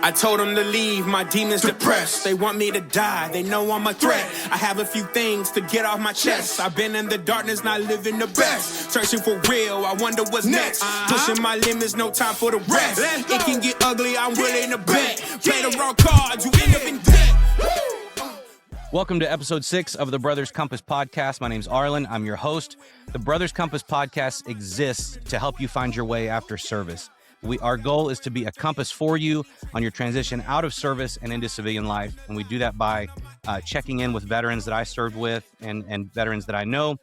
I told them to leave, my demons depressed. They want me to die, they know I'm a threat. I have a few things to get off my chest. I've been in the darkness, not living the best. Searching for real, I wonder what's next. Pushing my limits, no time for the rest. It can get ugly, I'm willing to bet. Play the wrong cards, you end up in debt. Welcome to episode 6 of the Brothers Compass podcast. My name's Arlen. I'm your host. The Brothers Compass podcast exists to help you find your way after service. Our goal is to be a compass for you on your transition out of service and into civilian life. And we do that by checking in with veterans that I served with and veterans that I know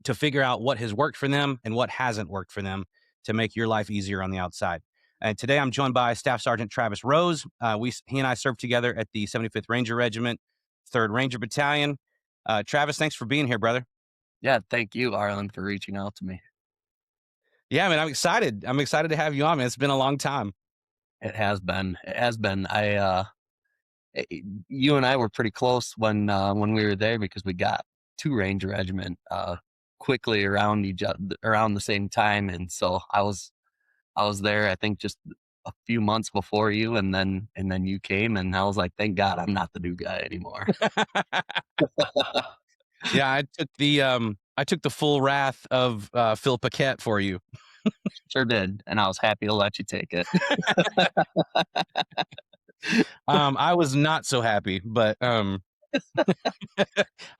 to figure out what has worked for them and what hasn't worked for them to make your life easier on the outside. And today I'm joined by Staff Sergeant Travis Rose. He and I served together at the 75th Ranger Regiment, 3rd Ranger Battalion. Travis, thanks for being here, brother. Yeah, thank you, Arlen, for reaching out to me. Yeah, man, I'm excited. I'm excited to have you on, man. It's been a long time. It has been. You and I were pretty close when we were there because we got to Ranger Regiment quickly around the same time, and so I was there. I think just a few months before you, and then you came, and I was like, thank God I'm not the new guy anymore. Yeah, I took the full wrath of Phil Paquette for you. Sure did, and I was happy to let you take it. I was not so happy, but I'm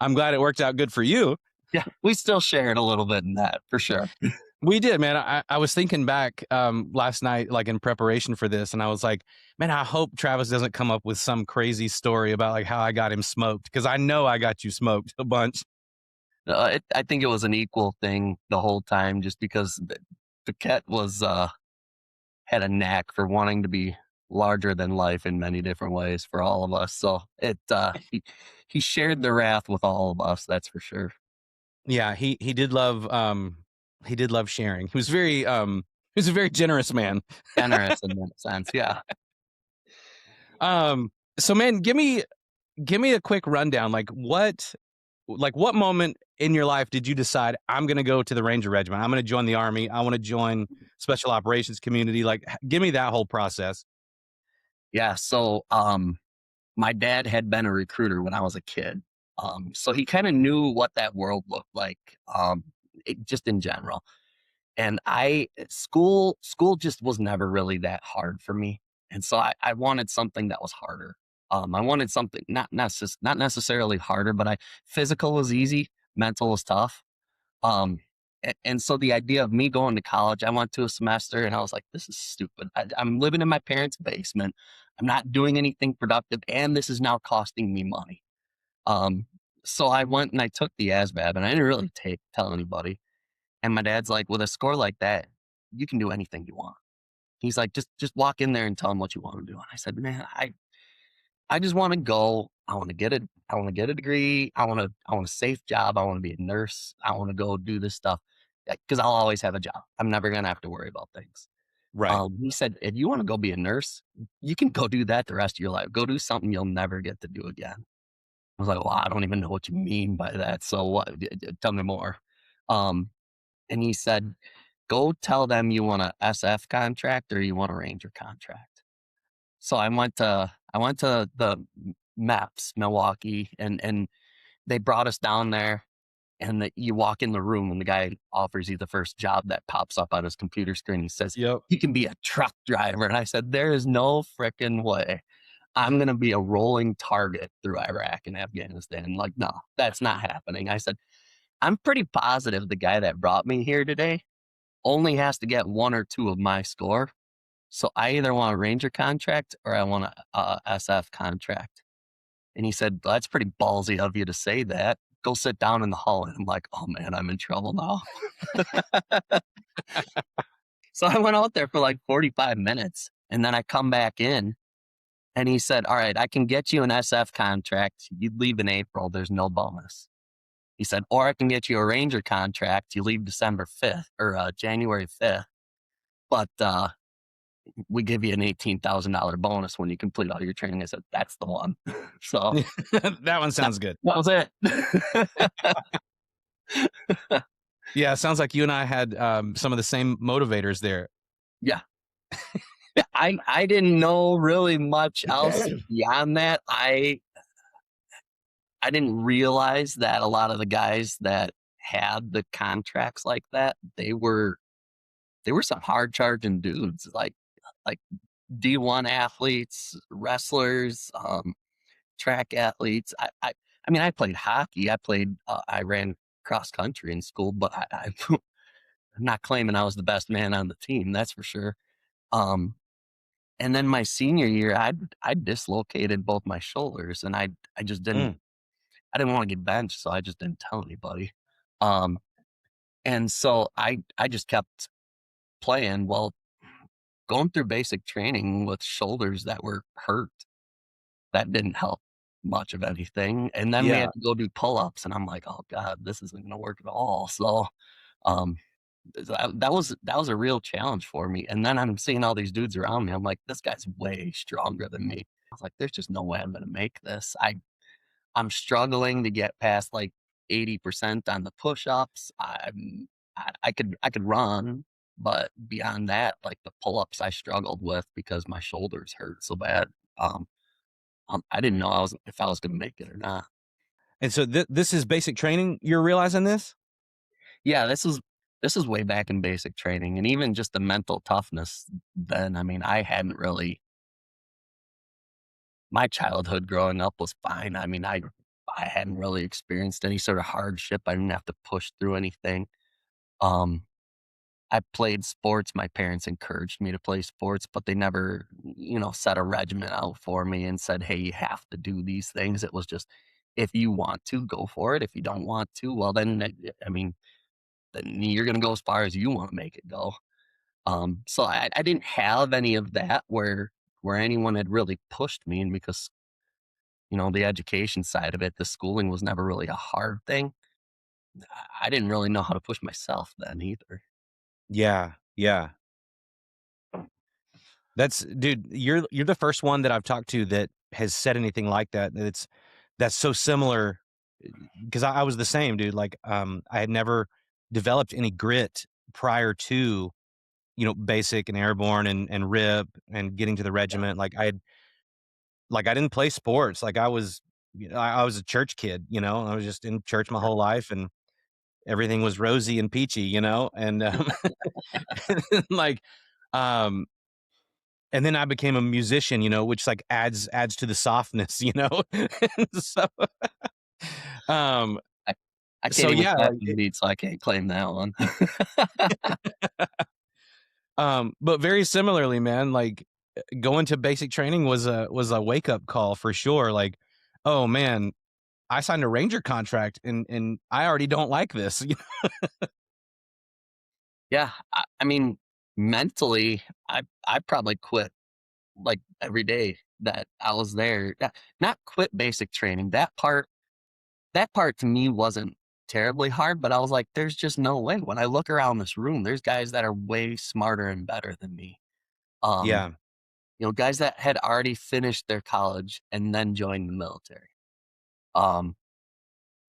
glad it worked out good for you. Yeah, we still shared a little bit in that, for sure. We did, man. I was thinking back last night, like in preparation for this, and I was like, man, I hope Travis doesn't come up with some crazy story about like how I got him smoked, because I know I got you smoked a bunch. I think it was an equal thing the whole time, just because Paquette had a knack for wanting to be larger than life in many different ways for all of us. So he shared the wrath with all of us, that's for sure. Yeah, he did love sharing. He was a very generous man. Generous in that sense, yeah. So man, give me a quick rundown. Like what moment in your life did you decide I'm going to go to the Ranger Regiment? I'm going to join the Army. I want to join Special Operations community. Like, give me that whole process. Yeah. So, my dad had been a recruiter when I was a kid. So he kind of knew what that world looked like, just in general. And school just was never really that hard for me. And so I wanted something that was harder. I wanted something not necessarily harder, but physical was easy, mental was tough. And so the idea of me going to college, I went to a semester and I was like, this is stupid. I'm living in my parents' basement. I'm not doing anything productive, and this is now costing me money. So I went and I took the ASVAB, and I didn't really tell anybody. And my dad's like, with a score like that, you can do anything you want. He's like, just walk in there and tell them what you want to do. And I said, man, I just want to go. I want to get it. I want to get a degree. I want a safe job. I want to be a nurse. I want to go do this stuff because I'll always have a job. I'm never going to have to worry about things. Right. He said, if you want to go be a nurse, you can go do that the rest of your life. Go do something you'll never get to do again. I was like, well, I don't even know what you mean by that. So what? Tell me more. And he said, go tell them you want a SF contract or you want a Ranger contract. So I went to the MEPS, Milwaukee, and they brought us down there, and you walk in the room and the guy offers you the first job that pops up on his computer screen. He says, Yep, you can be a truck driver. And I said, there is no frickin' way I'm going to be a rolling target through Iraq and Afghanistan. Like, no, that's not happening. I said, I'm pretty positive the guy that brought me here today only has to get 1 or 2 of my score. So I either want a Ranger contract or I want a SF contract. And he said, well, that's pretty ballsy of you to say that. Go sit down in the hall. And I'm like, oh man, I'm in trouble now. So I went out there for like 45 minutes and then I come back in and he said, all right, I can get you an SF contract. You leave in April. There's no bonus. He said, or I can get you a Ranger contract. You leave December 5th or January 5th. But we give you an $18,000 bonus when you complete all your training. I said, that's the one. So that one sounds good. That was it. Yeah, it sounds like you and I had some of the same motivators there. Yeah. I didn't know really much else beyond that. I didn't realize that a lot of the guys that had the contracts like that, they were some hard charging dudes, like D1 athletes, wrestlers, track athletes. I mean, I played hockey. I ran cross country in school, but I'm not claiming I was the best man on the team. That's for sure. Um, and then my senior year, I dislocated both my shoulders, and I just Mm, I didn't want to get benched, so I just didn't tell anybody. Um, and so I just kept playing. Well, going through basic training with shoulders that were hurt, that didn't help much of anything. And then we yeah. had to go do pull-ups, and I'm like, "Oh god, this isn't gonna work at all." So, um, that was a real challenge for me. And then I'm seeing all these dudes around me. I'm like, "This guy's way stronger than me." I was like, "There's just no way I'm gonna make this." I'm struggling to get past like 80% on the push-ups. I could run, but beyond that, like the pull-ups I struggled with because my shoulders hurt so bad. Um, I didn't know if I was gonna make it or not. And so this is basic training. You're realizing this? Yeah, this is way back in basic training, and even just the mental toughness then. I mean, I hadn't really my childhood growing up was fine. I mean, I hadn't really experienced any sort of hardship. I didn't have to push through anything. Um, I played sports. My parents encouraged me to play sports, but they never, set a regimen out for me and said, "Hey, you have to do these things." It was just, if you want to, go for it. If you don't want to, well, then, I mean, then you're going to go as far as you want to make it go. So I didn't have any of that where anyone had really pushed me, and because the education side of it, the schooling was never really a hard thing. I didn't really know how to push myself then either. Yeah, yeah. Dude, you're the first one that I've talked to that has said anything like that. That's so similar because I was the same, dude. Like, I had never developed any grit prior to, basic and airborne and RIP and getting to the Yeah. regiment. I didn't play sports. Like I was a church kid, I was just in church my whole life and everything was rosy and peachy, and, like, um, and then I became a musician, which like adds to the softness, And so, um, I I can't so even yeah, tap the beat, so I can't claim that one. but very similarly, man, like going to basic training was a wake up call for sure. Like, oh man, I signed a ranger contract and I already don't like this. Yeah, I mean, mentally, I probably quit, like, every day that I was there. Not quit basic training, that part to me wasn't terribly hard, but I was like, "There's just no way." When I look around this room, there's guys that are way smarter and better than me. Um, Yeah, guys that had already finished their college and then joined the military. Um,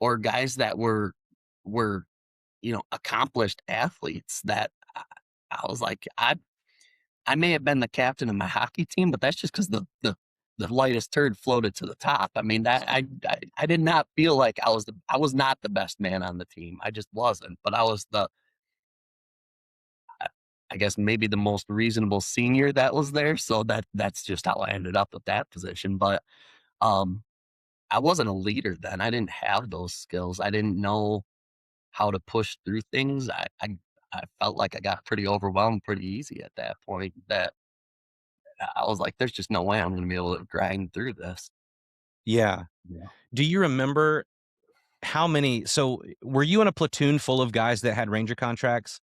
or guys that were, accomplished athletes that I was like, I may have been the captain of my hockey team, but that's just because the lightest turd floated to the top. I mean, that I did not feel like I was not the best man on the team. I just wasn't, but I was I I guess maybe the most reasonable senior that was there. So that's just how I ended up with that position. But um, I wasn't a leader then. I didn't have those skills. I didn't know how to push through things. I felt like I got pretty overwhelmed pretty easy at that point. That I was like, "There's just no way I'm going to be able to grind through this." yeah. Yeah. Do you remember how many? So, were you in a platoon full of guys that had ranger contracts?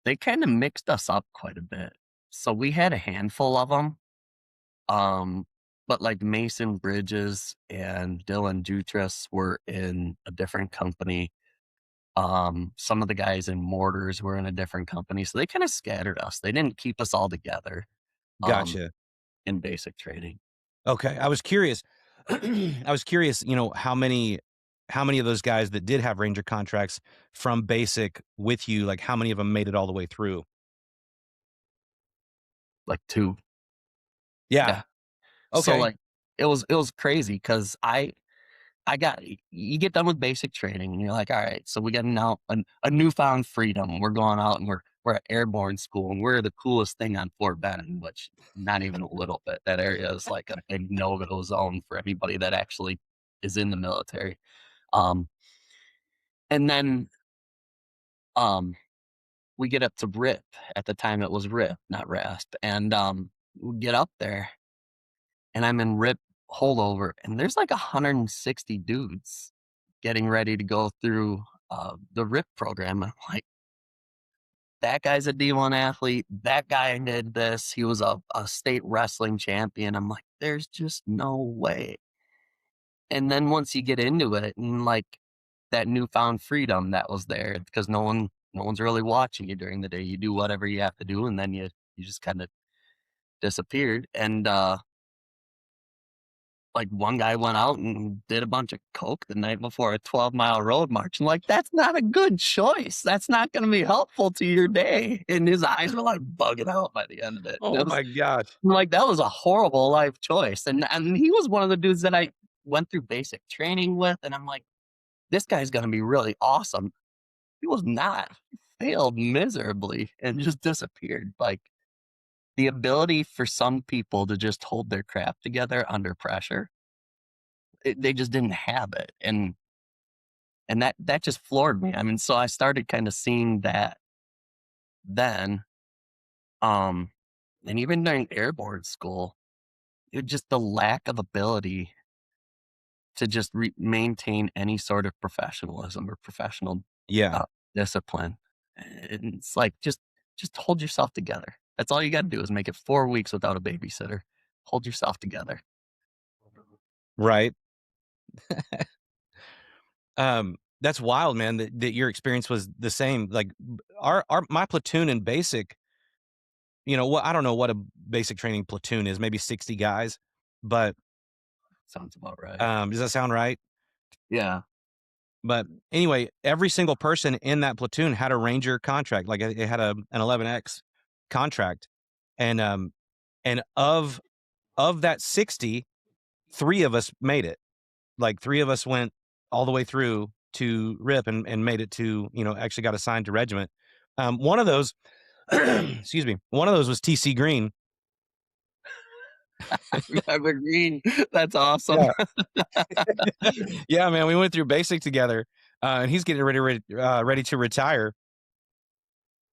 They kind of mixed us up quite a bit. So we had a handful of them. Um, but like Mason Bridges and Dylan Jutras were in a different company. Some of the guys in Mortars were in a different company. So they kind of scattered us. They didn't keep us all together um, Gotcha. in basic training. Okay, I was curious. I was curious, how many of those guys that did have ranger contracts from basic with you, like how many of them made it all the way through? like 2. Yeah. Yeah. So Okay. like it was crazy because I got you get done with basic training and you're like, all right, so we got now a newfound freedom. We're going out and we're at airborne school and we're the coolest thing on Fort Benning, which not even a little bit. That area is like a big no-go zone for anybody that actually is in the military. Um, and then um we get up to RIP. At the time it was RIP, not RASP. And we get up there and I'm in RIP holdover and there's like 160 dudes getting ready to go through the RIP program. I'm like, that guy's a D1 athlete. That guy did this. He was a state wrestling champion. I'm like, there's just no way. And then once you get into it and like that newfound freedom that was there because no one's really watching you during the day. You do whatever you have to do and then you just kind of disappeared. And like one guy went out and did a bunch of coke the night before a 12-mile road march. And like, that's not a good choice. That's not going to be helpful to your day. And his eyes were like bugging out by the end of it. Oh my gosh. I'm like, that was a horrible life choice. And he was one of the dudes that I went through basic training with. And I'm like, this guy's going to be really awesome. He was not. He failed miserably and just disappeared. Like the ability for some people to just hold their crap together under pressure, they just didn't have it. And that just floored me. I mean, so I started kind of seeing that then. And even during airborne school, just the lack of ability to just maintain any sort of professionalism or professional Yeah. discipline. And it's like just hold yourself together. That's all you got to do is make it 4 weeks without a babysitter. Hold yourself together. Right. That's wild, man, that your experience was the same. Like my platoon in basic, what I don't know what a basic training platoon is, maybe 60 guys, but Sounds about right. does that sound right? Yeah. But anyway, every single person in that platoon had a Ranger contract. Like it had an 11X contract. And of that 60, 3 of us made it. Like 3 of us went all the way through to RIP and made it to, actually got assigned to regiment. One of those, excuse me, one of those was TC Green. I remember Green. That's awesome. Yeah. Yeah, man, we went through basic together, and he's getting ready to retire.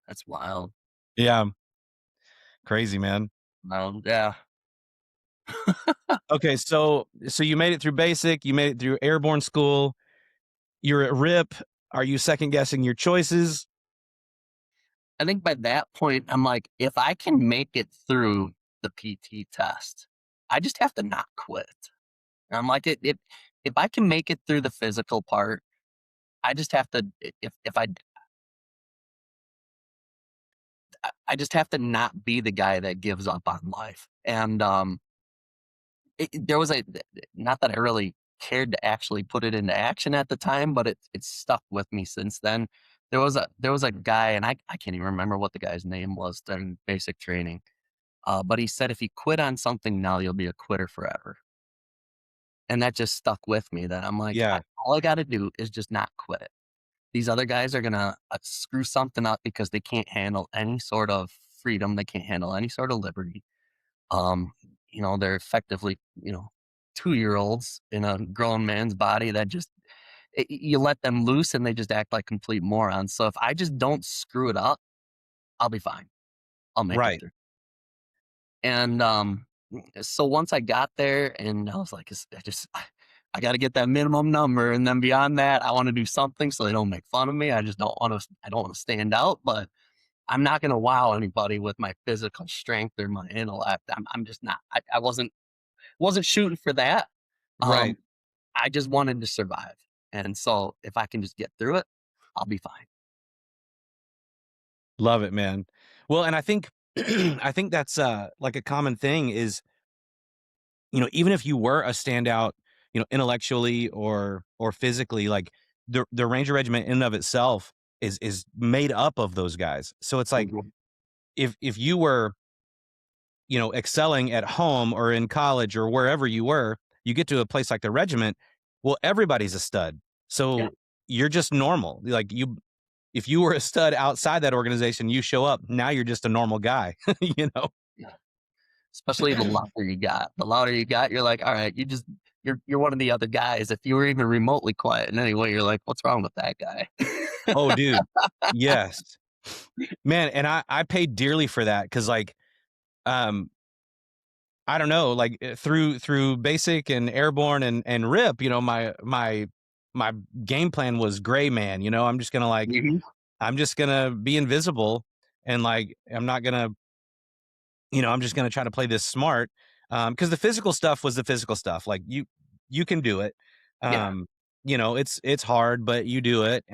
That's wild. Yeah, crazy, man. Yeah. Okay, so you made it through basic, you made it through airborne school. You're at RIP. Are you second guessing your choices? I think by that point, I'm like, if I can make it through the PT test, I just have to not quit. And I'm like, if I can make it through the physical part, I just have to, if I just have to not be the guy that gives up on life. And there was not that I really cared to actually put it into action at the time, but it's stuck with me since then. There was a guy, and I can't even remember what the guy's name was during basic training. But he said, if you quit on something now, you'll be a quitter forever. And that just stuck with me that I'm like, Yeah, all I got to do is just not quit. These other guys are going to screw something up because they can't handle any sort of freedom. They can't handle any sort of liberty. They're effectively, 2-year-olds in a grown man's body that just, you let them loose and they just act like complete morons. So if I just don't screw it up, I'll be fine. I'll make it right. through. And so once I got there and I was like, I got to get that minimum number. And then beyond that, I want to do something so they don't make fun of me. I don't want to stand out, but I'm not going to wow anybody with my physical strength or my intellect. I'm just not, I wasn't shooting for that. Right. I just wanted to survive. And so if I can just get through it, I'll be fine. Love it, man. Well, and I think I think that's like a common thing is, even if you were a standout, intellectually or physically, like the Ranger Regiment in and of itself is made up of those guys. So it's like Mhm. if you were excelling at home or in college or wherever you were, you get to a place like the regiment. Well, everybody's a stud. Yeah. So you're just normal. Like if you were a stud outside that organization, you show up, now you're just a normal guy, you know? Yeah. Especially the louder you got. The louder you got, you're like, all right, you're one of the other guys. If you were even remotely quiet in any way, you're like, what's wrong with that guy? Oh, dude. Yes. Man, and I paid dearly for that because like, I don't know, like through basic and airborne and RIP, my game plan was gray man, Mhm. I'm just gonna be invisible and like I'm not gonna, I'm just gonna try to play this smart. Because the physical stuff was the physical stuff. Like you can do it. Yeah. It's hard, but you do it.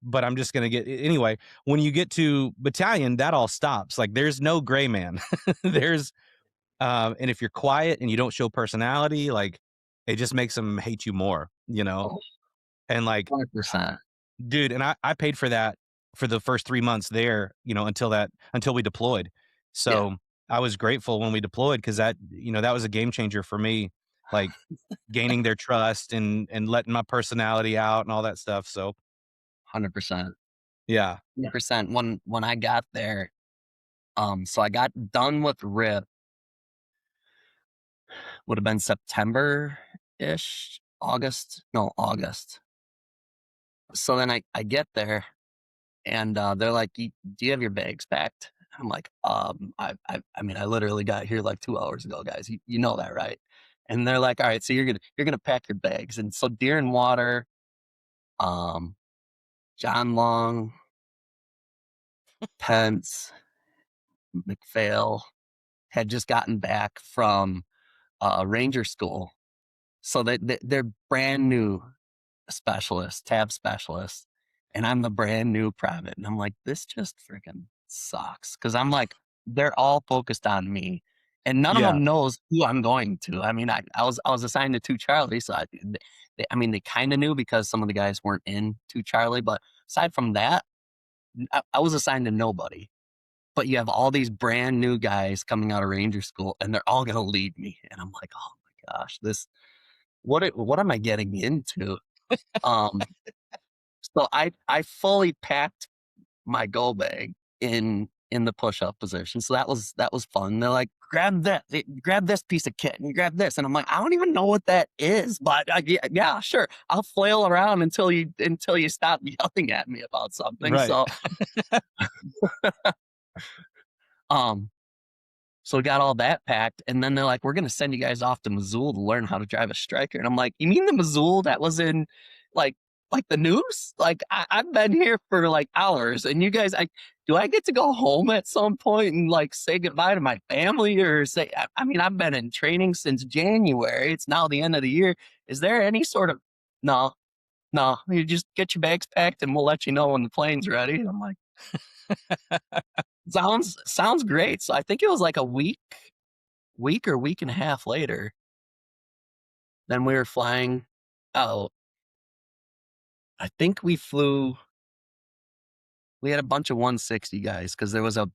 But I'm just gonna get anyway. When you get to battalion, that all stops. Like there's no gray man. There's and if you're quiet and you don't show personality, like it just makes them hate you more, Oh, And like, 100%. dude, and I paid for that for the first 3 months there, until we deployed. Yeah. So I was grateful when we deployed because that was a game changer for me, like gaining their trust and letting my personality out and all that stuff. So 100%. yeah. 100%. When I got there, so I got done with RIP, would have been September-ish, August. So then I get there and they're like, do you have your bags packed? I'm like, I mean, I literally got here like 2 hours ago, guys. You know that, right? And they're like, all right, so you're gonna pack your bags. And so Deer and Water, um, John Long, Pence, McPhail had just gotten back from Ranger School. So they're brand new specialists, tab specialists, and I'm the brand new private. And I'm like, this just freaking sucks. Cause I'm like, they're all focused on me. And none of Yeah. them knows who I'm going to. I mean, I was assigned to 2 Charlie, so they kind of knew because some of the guys weren't in 2 Charlie, but aside from that, I was assigned to nobody. But you have all these brand new guys coming out of Ranger School, and they're all gonna lead me. And I'm like, oh my gosh, what am I getting into? Um, so I fully packed my go bag in the push up position. So that was fun. They're like, grab this piece of kit and grab this, and I'm like, I don't even know what that is, but yeah, sure, I'll flail around until you stop yelling at me about something. Right. Um, so we got all that packed, and then they're like, we're gonna send you guys off to Missoula to learn how to drive a striker. And I'm like, you mean the Missoula that was in like the news? Like I've been here for like hours, and you guys, do I get to go home at some point and like say goodbye to my family or say? I mean, I've been in training since January. It's now the end of the year. Is there any sort of no? No, you just get your bags packed, and we'll let you know when the plane's ready. And I'm like, sounds great. So I think it was like a week or week and a half later. Then we were flying out. I think we had a bunch of 160 guys because there was a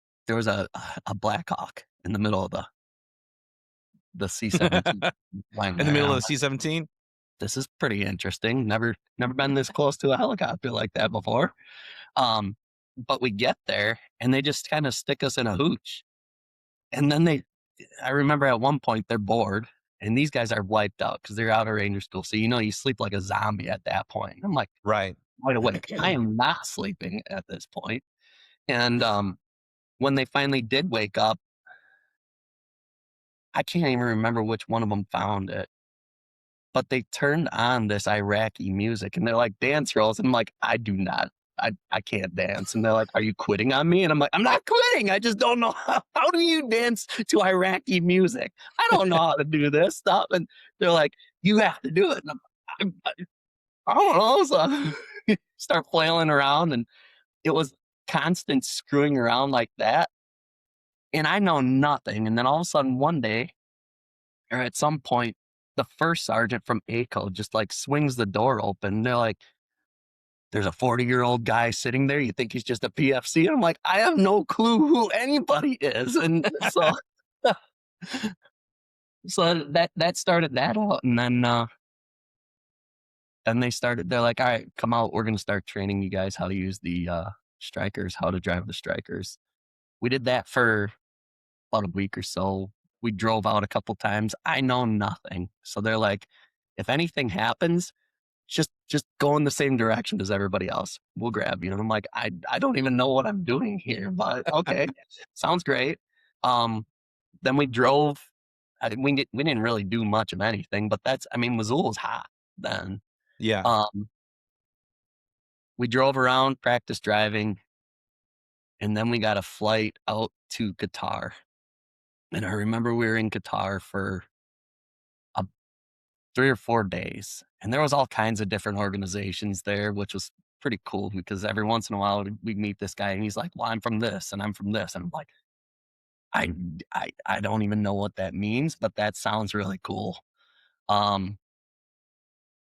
Black Hawk in the middle of the C-17 flying In the there. middle I'm of the C-17. this is pretty interesting. Never been this close to a helicopter like that before. But we get there and they just kind of stick us in a hooch. And then I remember at one point they're bored and these guys are wiped out because they're out of Ranger School. So, you sleep like a zombie at that point. I'm like, Right. wait awake. I am not sleeping at this point. And when they finally did wake up, I can't even remember which one of them found it, but they turned on this Iraqi music and they're like, dance rolls. And I'm like, I can't dance. And they're like, are you quitting on me? And I'm like, I'm not quitting. I just don't know how do you dance to Iraqi music? I don't know how to do this stuff. And they're like, you have to do it. And I don't know. So start flailing around and it was constant screwing around like that. And I know nothing. And then all of a sudden one day or at some point, the first sergeant from ACO just like swings the door open. They're like, there's a 40-year-old guy sitting there. You think he's just a PFC? And I'm like, I have no clue who anybody is. And so So that started that out, and then they started. They're like, "All right, come out. We're gonna start training you guys how to use the strikers, how to drive the strikers." We did that for about a week or so. We drove out a couple times. I know nothing, so they're like, "If anything happens, just go in the same direction as everybody else. We'll grab you." And I'm like, I don't even know what I'm doing here, but okay, sounds great. Um, then we drove. We didn't really do much of anything, but I mean, Missoula was hot then. Yeah. Um, we drove around, practiced driving, and then we got a flight out to Qatar. And I remember we were in Qatar for uh, 3 or 4 days, and there was all kinds of different organizations there, which was pretty cool because every once in a while we'd meet this guy, and he's like, "Well, I'm from this, and I'm from this," and I'm like, I don't even know what that means, but that sounds really cool. Um,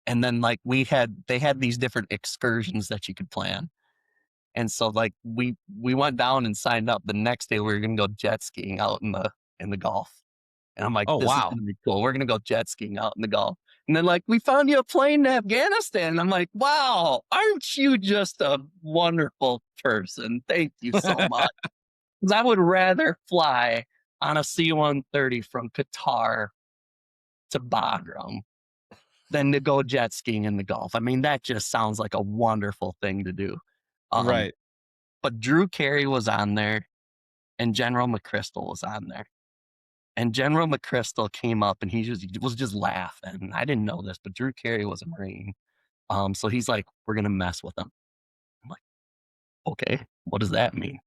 and then like they had these different excursions that you could plan. And so like we went down and signed up. The next day we were gonna go jet skiing out in the Gulf. And I'm like, Oh, this is wow. gonna be cool. We're gonna go jet skiing out in the Gulf. And then like we found you a plane to Afghanistan. And I'm like, wow, aren't you just a wonderful person? Thank you so much. Because I would rather fly on a C-130 from Qatar to Bagram than to go jet skiing in the Gulf. I mean, that just sounds like a wonderful thing to do. Um, Right. but Drew Carey was on there and General McChrystal was on there. And General McChrystal came up and he was just laughing. I didn't know this, but Drew Carey was a Marine. So he's like, we're gonna mess with him. I'm like, okay, what does that mean?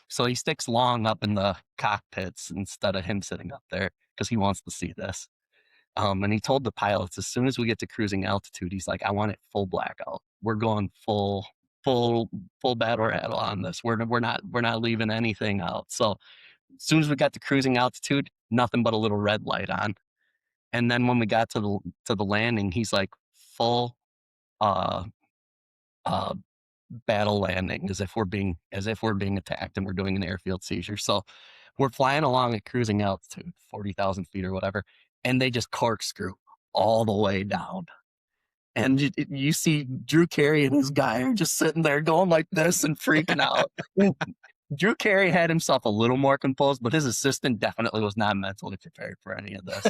So he sticks Long up in the cockpits instead of him sitting up there because he wants to see this. And he told the pilots as soon as we get to cruising altitude, he's like, I want it full blackout. We're going full, full battle rattle on this. We're not leaving anything out. So as soon as we got to cruising altitude, nothing but a little red light on. And then when we got to the landing, he's like full uh uh battle landing as if we're being attacked and we're doing an airfield seizure. So we're flying along at cruising altitude, 40,000 feet or whatever, and they just corkscrew all the way down. And you see Drew Carey and his guy are just sitting there going like this and freaking out. Drew Carey had himself a little more composed, but his assistant definitely was not mentally prepared for any of this.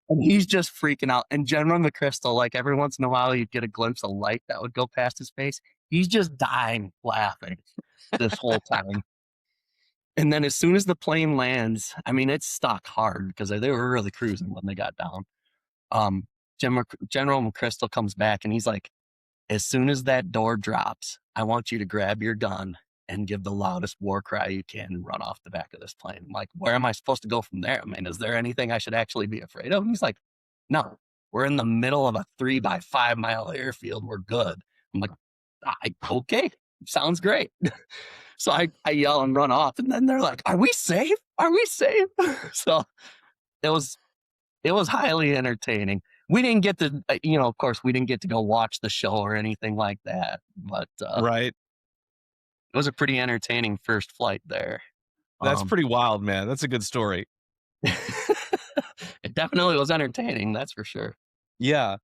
And he's just freaking out. And General McChrystal, like every once in a while, you'd get a glimpse of light that would go past his face. He's just dying laughing this whole time. And then as soon as the plane lands, I mean, it's stuck hard because they were really cruising when they got down. Um, General McChrystal comes back and he's like, as soon as that door drops, I want you to grab your gun and give the loudest war cry you can and run off the back of this plane. I'm like, where am I supposed to go from there? I mean, is there anything I should actually be afraid of? And he's like, no, we're in the middle of a 3 by 5 mile airfield. We're good. I'm like, okay, sounds great. So I yell and run off. And then they're like, are we safe? Are we safe? So it was highly entertaining. We didn't get to, of course, we didn't get to go watch the show or anything like that, but Right. it was a pretty entertaining first flight there. That's Um, pretty wild, man. That's a good story. it definitely was entertaining, that's for sure. Yeah.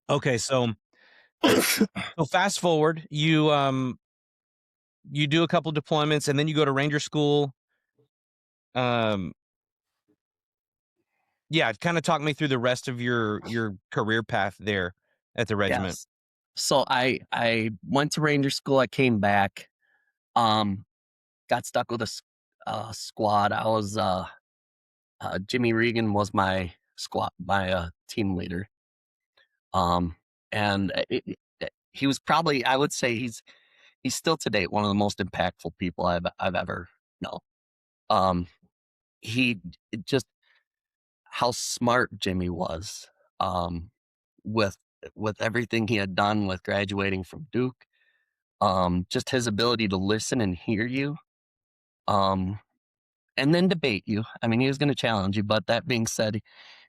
Okay, so fast forward, you do a couple deployments and then you go to Ranger school. Um yeah, kind of talk me through the rest of your career path there at the regiment. Yes. So I went to Ranger school. I came back. Um, got stuck with a squad. I was Jimmy Regan was my team leader. And he was probably, I would say he's still to date one of the most impactful people I've ever known. Um, he just how smart Jimmy was, um, with everything he had done with graduating from Duke, just his ability to listen and hear you, um, and then debate you. I mean, he was going to challenge you, but that being said,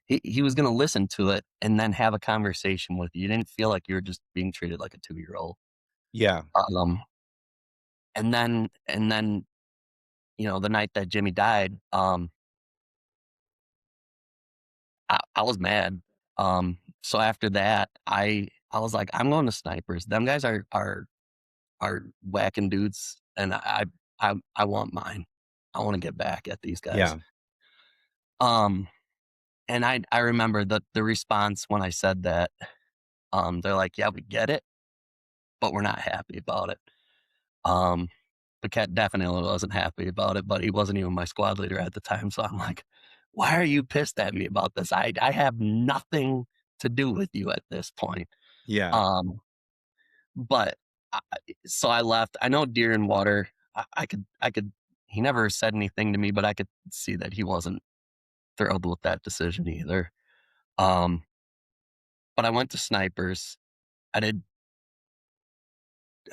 he was going to listen to it and then have a conversation with you. You didn't feel like you were just being treated like a 2-year-old. Yeah. Um, and then the night that Jimmy died, I was mad. So after that, I was like, I'm going to snipers. Them guys are whacking dudes, and I want mine. I want to get back at these guys. Yeah. Um, and I remember the response when I said that. They're like, yeah, we get it, but we're not happy about it. Um, the cat definitely wasn't happy about it, but he wasn't even my squad leader at the time. So I'm like, why are you pissed at me about this? I have nothing to do with you at this point. Yeah. Um, but I, so I left. I know Deer and Water. I could. He never said anything to me, but I could see that he wasn't thrilled with that decision either. Um, but I went to Snipers. I did.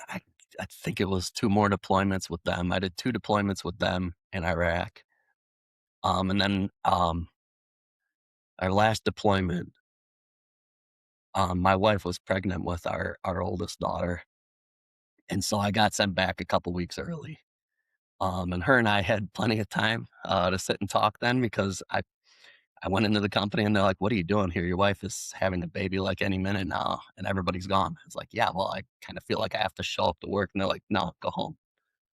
I, I think it was 2 more deployments with them. I did 2 deployments with them in Iraq. And then our last deployment, my wife was pregnant with our oldest daughter, and so I got sent back a couple weeks early. And her and I had plenty of time to sit and talk then, because I went into the company and they're like, "What are you doing here? Your wife is having a baby like any minute now, and everybody's gone." I was like, "Yeah, well, I kind of feel like I have to show up to work," and they're like, "No, go home."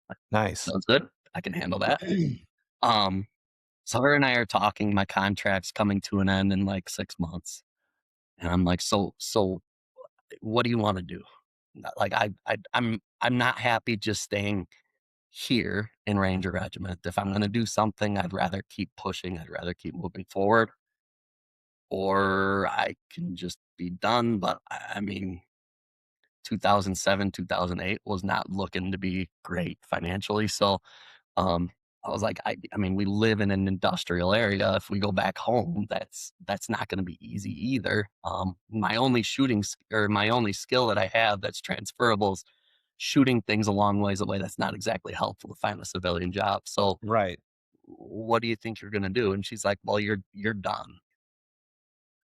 Like, Nice. sounds good. I can handle that. Um, so her and I are talking. My contract's coming to an end in like 6 months, and I'm like, "So, what do you want to do?" Like, I'm not happy just staying here in Ranger Regiment. If I'm going to do something, I'd rather keep pushing. I'd rather keep moving forward, or I can just be done. But I mean, 2007, 2008 was not looking to be great financially. So um, I was like, I mean, we live in an industrial area. If we go back home, that's not going to be easy either. My only my only skill that I have that's transferable is shooting things a long ways away. That's not exactly helpful to find a civilian job. So Right. what do you think you're going to do? And she's like, well, you're done.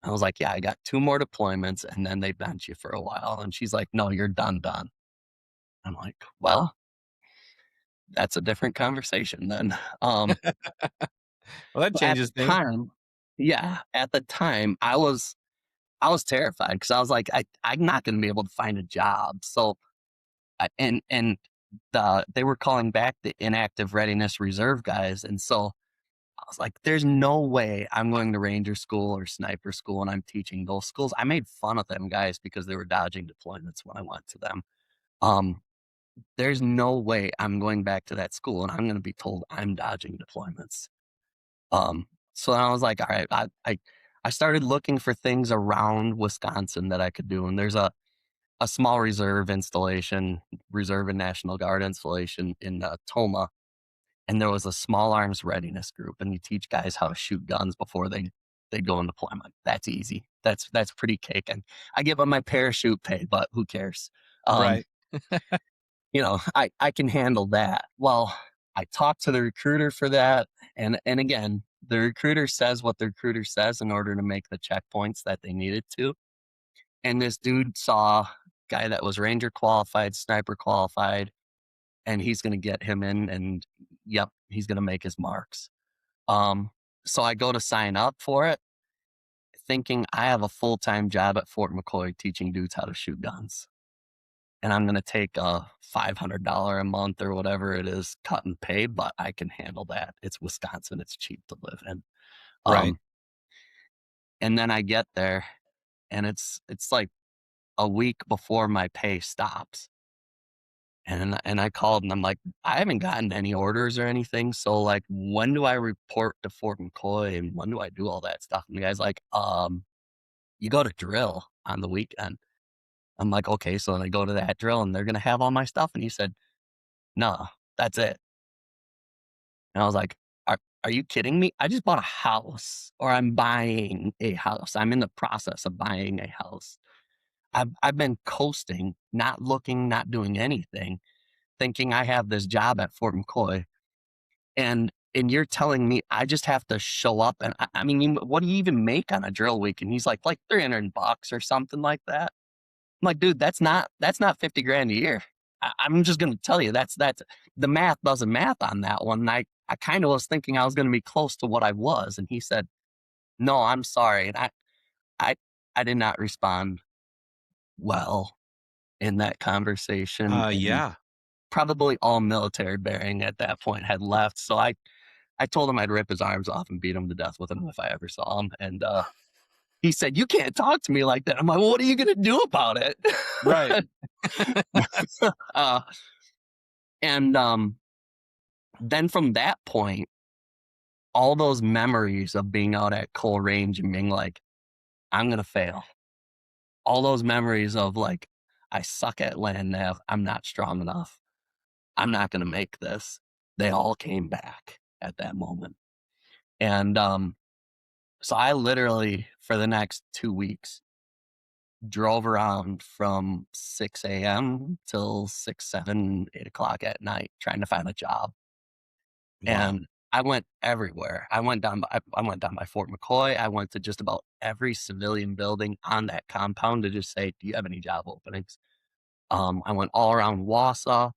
I was like, yeah, I got 2 more deployments, and then they bench you for a while. And she's like, no, you're done. I'm like, well, that's a different conversation then. Well, that But at changes the things. time, yeah, at the time I was terrified, because I was like, I'm not going to be able to find a job. So and they were calling back the inactive readiness reserve guys, and so I was like, there's no way I'm going to Ranger School or Sniper School and I'm teaching those schools. I made fun of them guys because they were dodging deployments when I went to them. Um, there's no way I'm going back to that school and I'm going to be told I'm dodging deployments. So then I was like, all right, I started looking for things around Wisconsin that I could do. And there's a small reserve and National Guard installation in Toma. And there was a small arms readiness group, and you teach guys how to shoot guns before they go in deployment. That's easy. That's pretty cake. And I give them my parachute pay, but who cares? Um, Right. I can handle that. Well, I talked to the recruiter for that. And again, the recruiter says what the recruiter says in order to make the checkpoints that they needed to. And this dude saw a guy that was Ranger qualified, sniper qualified, and he's going to get him in, and yep, he's going to make his marks. So I go to sign up for it, thinking I have a full-time job at Fort McCoy teaching dudes how to shoot guns. And I'm going to take a $500 a month or whatever it is cut and pay, but I can handle that. It's Wisconsin. It's cheap to live in. Right. Um, and then I get there, and it's like a week before my pay stops. And I called and I'm like, I haven't gotten any orders or anything. So like, when do I report to Fort McCoy and when do I do all that stuff? And the guy's like, you go to drill on the weekend. I'm like, okay. So then I go to that drill and they're going to have all my stuff. And he said, no, that's it. And I was like, are you kidding me? I just bought a house, or I'm buying a house. I'm in the process of buying a house. I've been coasting, not looking, not doing anything, thinking I have this job at Fort McCoy. And you're telling me I just have to show up, and I mean, what do you even make on a drill week? And he's like $300 or something like that. I'm like, dude, that's not 50 grand a year. I'm just going to tell you that's the math doesn't math on that one. And I kind of was thinking I was going to be close to what I was. And he said, no, I'm sorry. And I, I did not respond well in that conversation. And Yeah. probably all military bearing at that point had left. So I told him I'd rip his arms off and beat him to death with them if I ever saw him. And he said, you can't talk to me like that. I'm like, well, what are you going to do about it? Right. uh, and then from that point, all those memories of being out at Cole Range and being like, I'm going to fail. All those memories of like, I suck at land nav. I'm not strong enough. I'm not going to make this. They all came back at that moment. And so I literally, for the next 2 weeks, drove around from 6 a.m. till 6, 7, 8 o'clock at night trying to find a job. Wow. And I went everywhere. I went down by Fort McCoy. I went to just about every civilian building on that compound to just say, do you have any job openings? I went all around Wausau.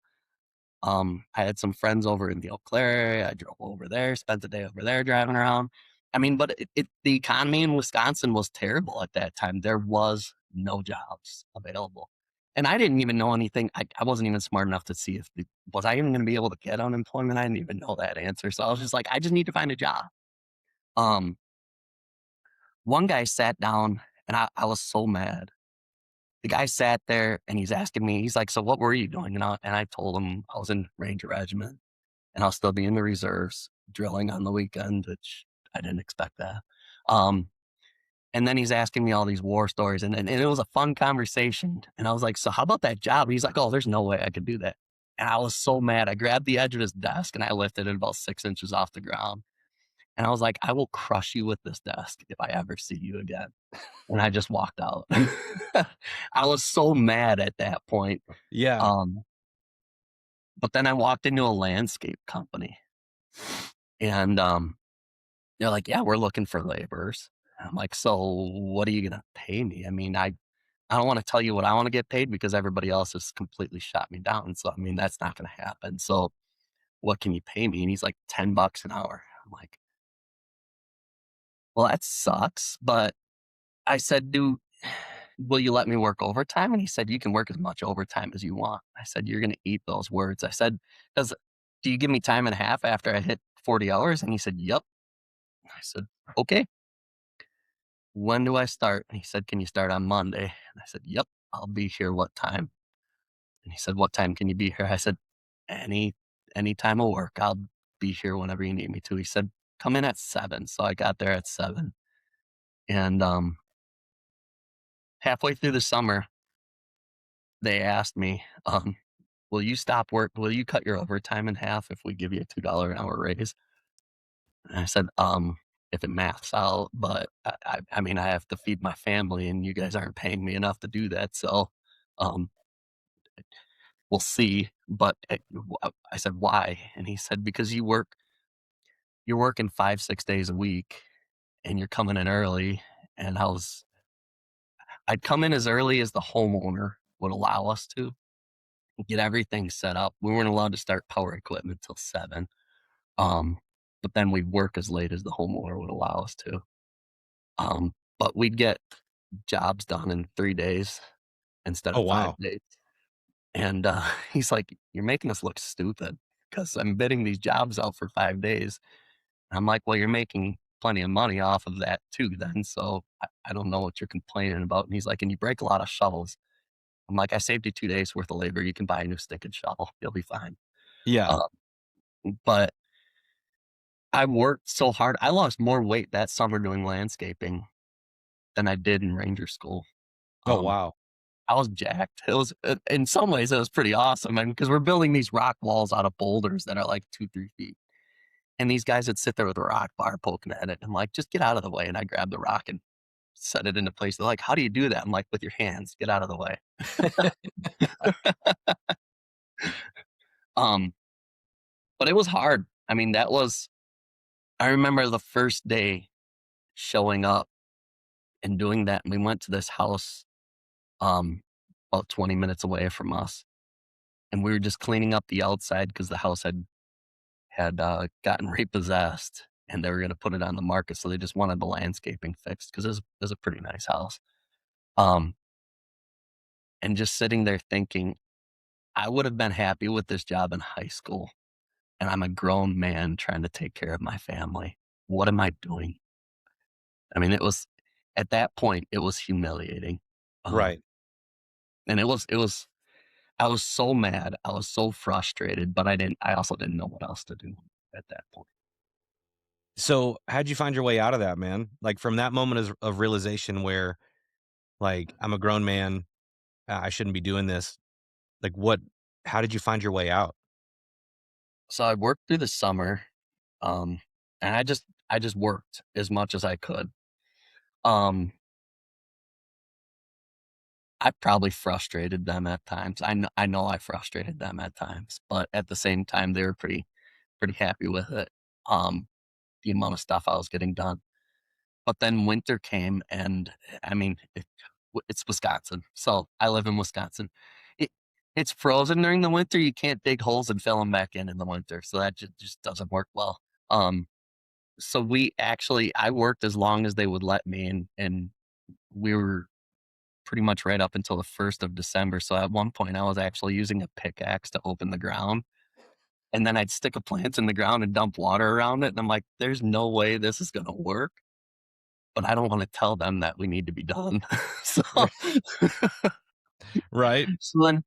I had some friends over in the Eau Claire area. I drove over there, spent the day over there driving around. I mean, but the economy in Wisconsin was terrible at that time. There was no jobs available. And I didn't even know anything. I wasn't even smart enough to see was I even going to be able to get unemployment? I didn't even know that answer. So I was just like, I just need to find a job. One guy sat down and I was so mad. The guy sat there and he's asking me, he's like, so what were you doing? And I told him I was in Ranger Regiment and I'll still be in the reserves drilling on the weekend, which I didn't expect that. And then he's asking me all these war stories and it was a fun conversation. And I was like, so how about that job? And he's like, oh, there's no way I could do that. And I was so mad. I grabbed the edge of his desk and I lifted it about 6 inches off the ground. And I was like, I will crush you with this desk if I ever see you again. And I just walked out. I was so mad at that point. Yeah. But then I walked into a landscape company and they're like, yeah, we're looking for laborers. And I'm like, so what are you going to pay me? I mean, I don't want to tell you what I want to get paid because everybody else has completely shot me down. So, I mean, that's not going to happen. So what can you pay me? And he's like, $10 an hour. I'm like, well, that sucks. But I said, will you let me work overtime? And he said, you can work as much overtime as you want. I said, you're going to eat those words. I said, do you give me time and a half after I hit 40 hours? And he said, yep. I said, okay. When do I start? And he said, can you start on Monday? And I said, yep, I'll be here. What time? And he said, what time can you be here? I said, any time of work. I'll be here whenever you need me to. He said, come in at 7. So I got there at 7. And halfway through the summer, they asked me, will you stop work? Will you cut your overtime in half if we give you a $2 an hour raise? And I said, if it maths out, but I mean, I have to feed my family and you guys aren't paying me enough to do that. So, we'll see. But I said, why? And he said, because you're working 5, 6 days a week and you're coming in early. And I'd come in as early as the homeowner would allow us to get everything set up. We weren't allowed to start power equipment till 7. But then we'd work as late as the homeowner would allow us to. But we'd get jobs done in 3 days instead of Oh, 5 wow. days. And he's like, you're making us look stupid because I'm bidding these jobs out for 5 days. And I'm like, well, you're making plenty of money off of that too then. So I don't know what you're complaining about. And he's like, and you break a lot of shovels. I'm like, I saved you 2 days worth of labor. You can buy a new stinking shovel. You'll be fine. Yeah. But I worked so hard. I lost more weight that summer doing landscaping than I did in ranger school. Oh, wow. I was jacked. It was, in some ways, it was pretty awesome. And because we're building these rock walls out of boulders that are like 2, 3 feet. And these guys would sit there with a rock bar poking at it. I'm like, just get out of the way. And I grabbed the rock and set it into place. They're like, how do you do that? I'm like, with your hands, get out of the way. But it was hard. I mean, I remember the first day showing up and doing that. And we went to this house about 20 minutes away from us. and we were just cleaning up the outside because the house had gotten repossessed, and they were going to put it on the market. So they just wanted the landscaping fixed because it was a pretty nice house. Um, and just sitting there thinking, I would have been happy with this job in high school, and I'm a grown man trying to take care of my family. What am I doing? I mean, it was at that point, it was humiliating. Um, Right. and I was so mad. I was so frustrated, but I also didn't know what else to do at that point. So how'd you find your way out of that, man? Like from that moment of realization where like I'm a grown man, I shouldn't be doing this. Like how did you find your way out? So I worked through the summer, um, and I just worked as much as I could. Um, I probably frustrated them at times. I know I frustrated them at times, but at the same time, they were pretty happy with it. Um, the amount of stuff I was getting done. But then winter came, and I mean, it's Wisconsin, so I live in Wisconsin. It it's frozen during the winter. You can't dig holes and fill them back in the winter, so that just doesn't work well. So I worked as long as they would let me, and we were pretty much right up until the 1st of December. So at one point, I was actually using a pickaxe to open the ground, and then I'd stick a plant in the ground and dump water around it. And I'm like, there's no way this is gonna work, but I don't want to tell them that we need to be done. So, Right. so then,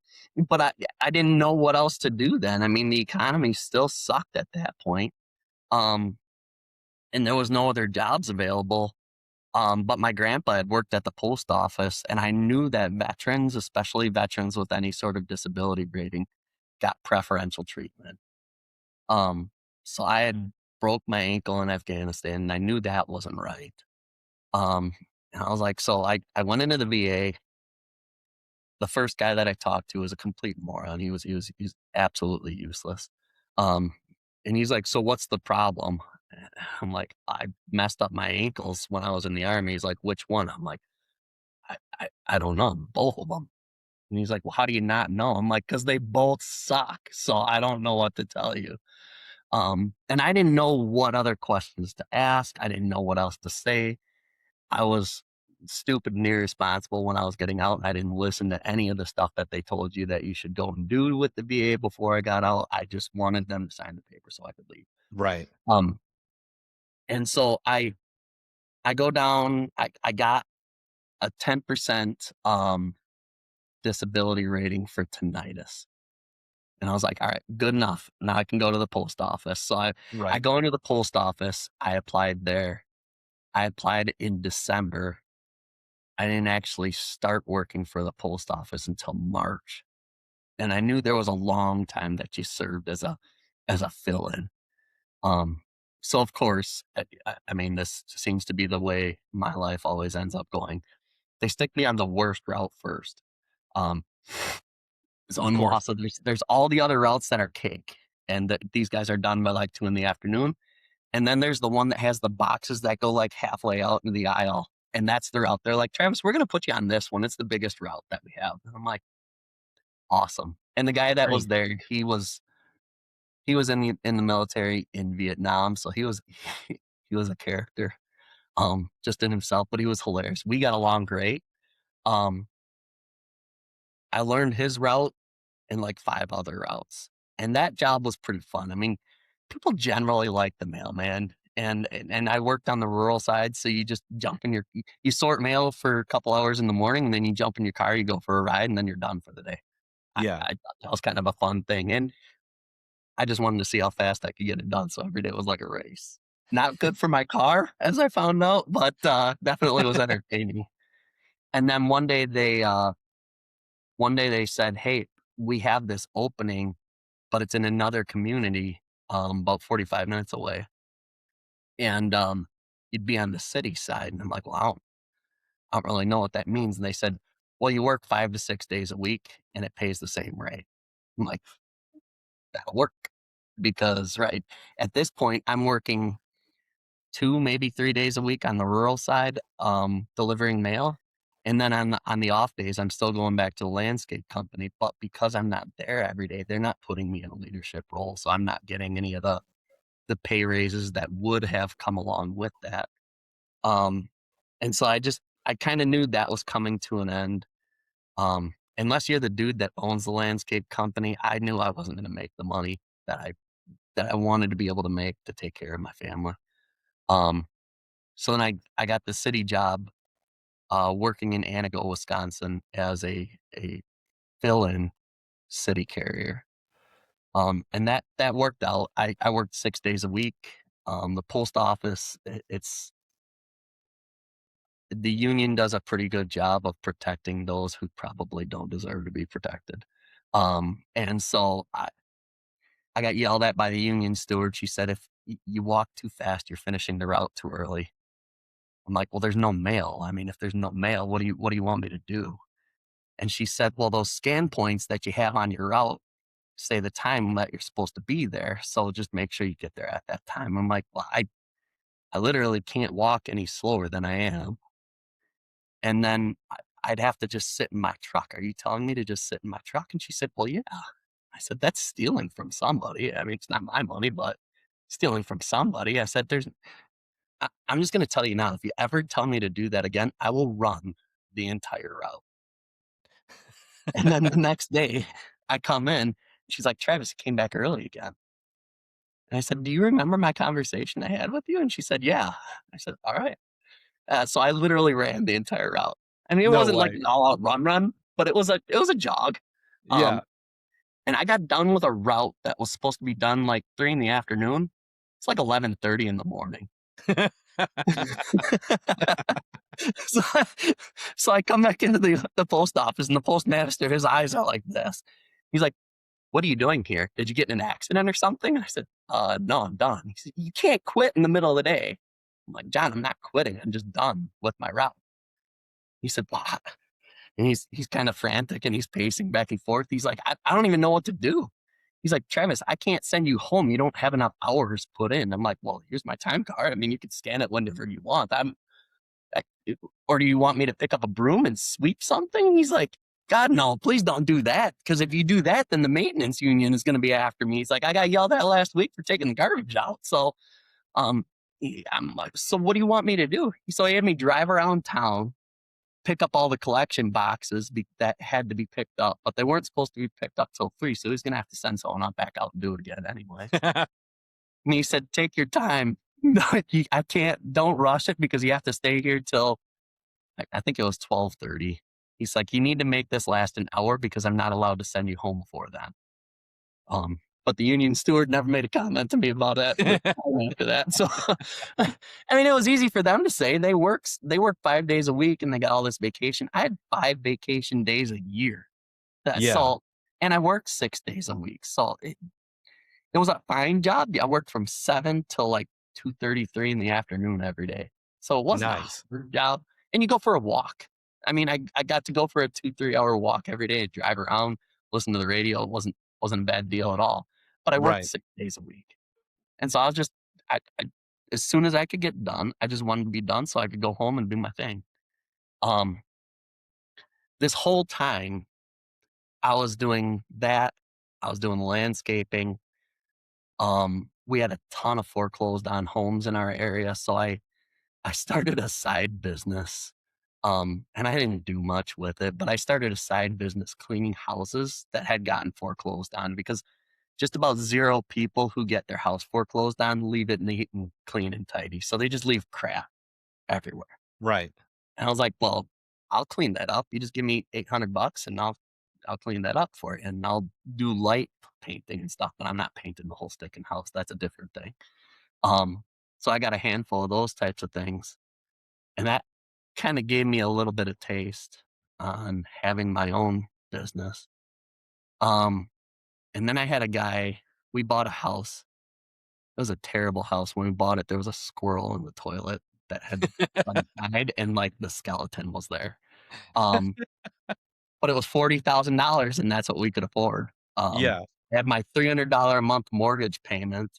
but I didn't know what else to do then. I mean, the economy still sucked at that point. Um, and there was no other jobs available. But my grandpa had worked at the post office, and I knew that veterans, especially veterans with any sort of disability rating, got preferential treatment. Um, so I had broke my ankle in Afghanistan, and I knew that wasn't right. Um, and I was like, so I went into the VA. The first guy that I talked to was a complete moron. He's absolutely useless. Um, and he's like, "So what's the problem?" I'm like, "I messed up my ankles when I was in the army." He's like, "Which one?" I'm like, I don't know, both of them." And he's like, "Well, how do you not know?" I'm like, "'Cause they both suck, so I don't know what to tell you." And I didn't know what other questions to ask. I didn't know what else to say. I was stupid and irresponsible when I was getting out, and I didn't listen to any of the stuff that they told you that you should go and do with the VA before I got out. I just wanted them to sign the paper so I could leave. Right. Um, and so I go down. I got a 10% disability rating for tinnitus. And I was like, all right, good enough. Now I can go to the post office. So I Right. go into the post office. I applied there. I applied in December. I didn't actually start working for the post office until March. And I knew there was a long time that you served as a fill-in. Um, so of course, I mean, this seems to be the way my life always ends up going. They stick me on the worst route first. Um, Of course. so there's all the other routes that are cake, and these guys are done by like 2 in the afternoon. And then there's the one that has the boxes that go like halfway out in the aisle, and that's the route. They're like, Travis, we're gonna put you on this one. It's the biggest route that we have. And I'm like, awesome. And the guy that was Great. there, he was in the military in Vietnam, so he was a character, just in himself, but he was hilarious. We got along great. Um, I learned his route and like 5 other routes. And that job was pretty fun. I mean, people generally like the mailman, and I worked on the rural side, so you just jump in you sort mail for a couple hours in the morning, and then you jump in your car, you go for a ride, and then you're done for the day. Yeah. I thought that was kind of a fun thing, and I just wanted to see how fast I could get it done, so every day was like a race. Not good for my car, as I found out, but, definitely was entertaining. And then one day they said, "Hey, we have this opening, but it's in another community, about 45 minutes away. And you'd be on the city side." And I'm like, "Well, I don't really know what that means." And they said, "Well, you work 5 to 6 days a week and it pays the same rate." I'm like, "That'll work." Because, right, at this point, I'm working 2, maybe 3 days a week on the rural side, delivering mail. And then on the off days, I'm still going back to the landscape company, but because I'm not there every day, they're not putting me in a leadership role. So I'm not getting any of the pay raises that would have come along with that. Um, and so I kind of knew that was coming to an end. Unless you're the dude that owns the landscape company, I knew I wasn't going to make the money that I wanted to be able to make to take care of my family. Um, so then I got the city job, working in Antigo, Wisconsin as a fill-in city carrier. And that worked out. I worked 6 days a week. The post office, it's the union does a pretty good job of protecting those who probably don't deserve to be protected. And so I got yelled at by the union steward. She said, if you walk too fast, you're finishing the route too early. I'm like, well, there's no mail. I mean, if there's no mail, what do you want me to do? And she said, well, those scan points that you have on your route say the time that you're supposed to be there. So just make sure you get there at that time. I'm like, well, I literally can't walk any slower than I am. And then I'd have to just sit in my truck. Are you telling me to just sit in my truck? And she said, well, yeah. I said, that's stealing from somebody. I mean, it's not my money, but stealing from somebody. I said, I'm just going to tell you now, if you ever tell me to do that again, I will run the entire route. And then the next day I come in, she's like, Travis came back early again. And I said, do you remember my conversation I had with you? And she said, yeah. I said, all right. So I literally ran the entire route. I mean, it No wasn't like way. an all-out run, but it was a jog. Yeah. And I got done with a route that was supposed to be done like 3 in the afternoon. It's like 11:30 in the morning. so, so I come back into the post office, and the postmaster, his eyes are like this. He's like, what are you doing here? Did you get in an accident or something? And I said, no, I'm done. He said, you can't quit in the middle of the day. I'm like, John, I'm not quitting. I'm just done with my route. He said, well, and he's kind of frantic, and he's pacing back and forth. He's like, I don't even know what to do. He's like, Travis, I can't send you home. You don't have enough hours put in. I'm like, well, here's my time card. I mean, you can scan it whenever you want. Or do you want me to pick up a broom and sweep something? He's like, God, no, please don't do that. Because if you do that, then the maintenance union is going to be after me. He's like, I got yelled at last week for taking the garbage out. So, I'm like, so what do you want me to do? So he had me drive around town, pick up all the collection boxes that had to be picked up, but they weren't supposed to be picked up till 3. So he's going to have to send someone on back out and do it again anyway. And he said, take your time. No, I can't, don't rush it, because you have to stay here till, I think it was 12:30. He's like, you need to make this last an hour, because I'm not allowed to send you home before then. But the union steward never made a comment to me about that after that. So, I mean, it was easy for them to say. They work 5 days a week, and they got all this vacation. I had 5 vacation days a year. Yeah. So, and I worked 6 days a week. So it was a fine job. I worked from 7 till like 2:33 in the afternoon every day. So it wasn't Nice. a hard job. And you go for a walk. I mean, I got to go for a 2-3 hour walk every day, drive around, listen to the radio. It wasn't a bad deal at all. But I worked Right. 6 days a week. And so I was just, as soon as I could get done, I just wanted to be done so I could go home and do my thing. This whole time I was doing that. I was doing landscaping. We had a ton of foreclosed on homes in our area. So I started a side business. And I didn't do much with it, but I started a side business cleaning houses that had gotten foreclosed on, because just about 0 people who get their house foreclosed on leave it neat and clean and tidy. So they just leave crap everywhere. Right. And I was like, well, I'll clean that up. You just give me $800 and I'll clean that up for you. And I'll do light painting and stuff, but I'm not painting the whole sticking house. That's a different thing. So I got a handful of those types of things. And that kind of gave me a little bit of taste on having my own business. And then I had a guy, we bought a house. It was a terrible house. When we bought it, there was a squirrel in the toilet that had died, and like the skeleton was there. Um, but it was $40,000, and that's what we could afford. Yeah. I had my $300 a month mortgage payment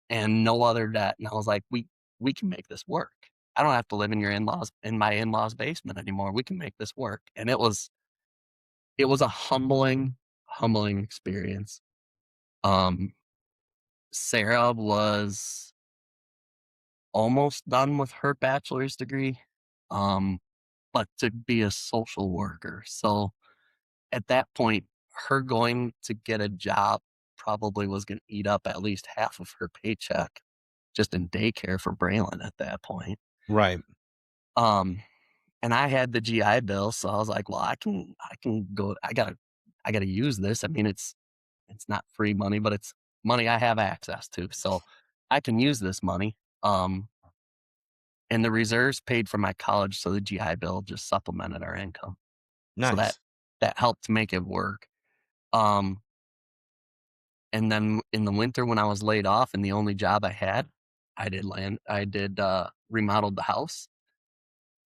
and no other debt. And I was like, we can make this work. I don't have to live in my in-laws basement anymore. We can make this work. And it was a humbling experience. Um, Sarah was almost done with her bachelor's degree, but to be a social worker. So at that point, her going to get a job probably was going to eat up at least half of her paycheck just in daycare for Braylon at that point. Right. Um, and I had the GI Bill, so I was like, well, I can go. I gotta use this. I mean, it's not free money, but it's money I have access to, so I can use this money. And the reserves paid for my college, so the GI Bill just supplemented our income. So Nice. that helped make it work. Um, and then in the winter when I was laid off and the only job I had, I did remodeled the house.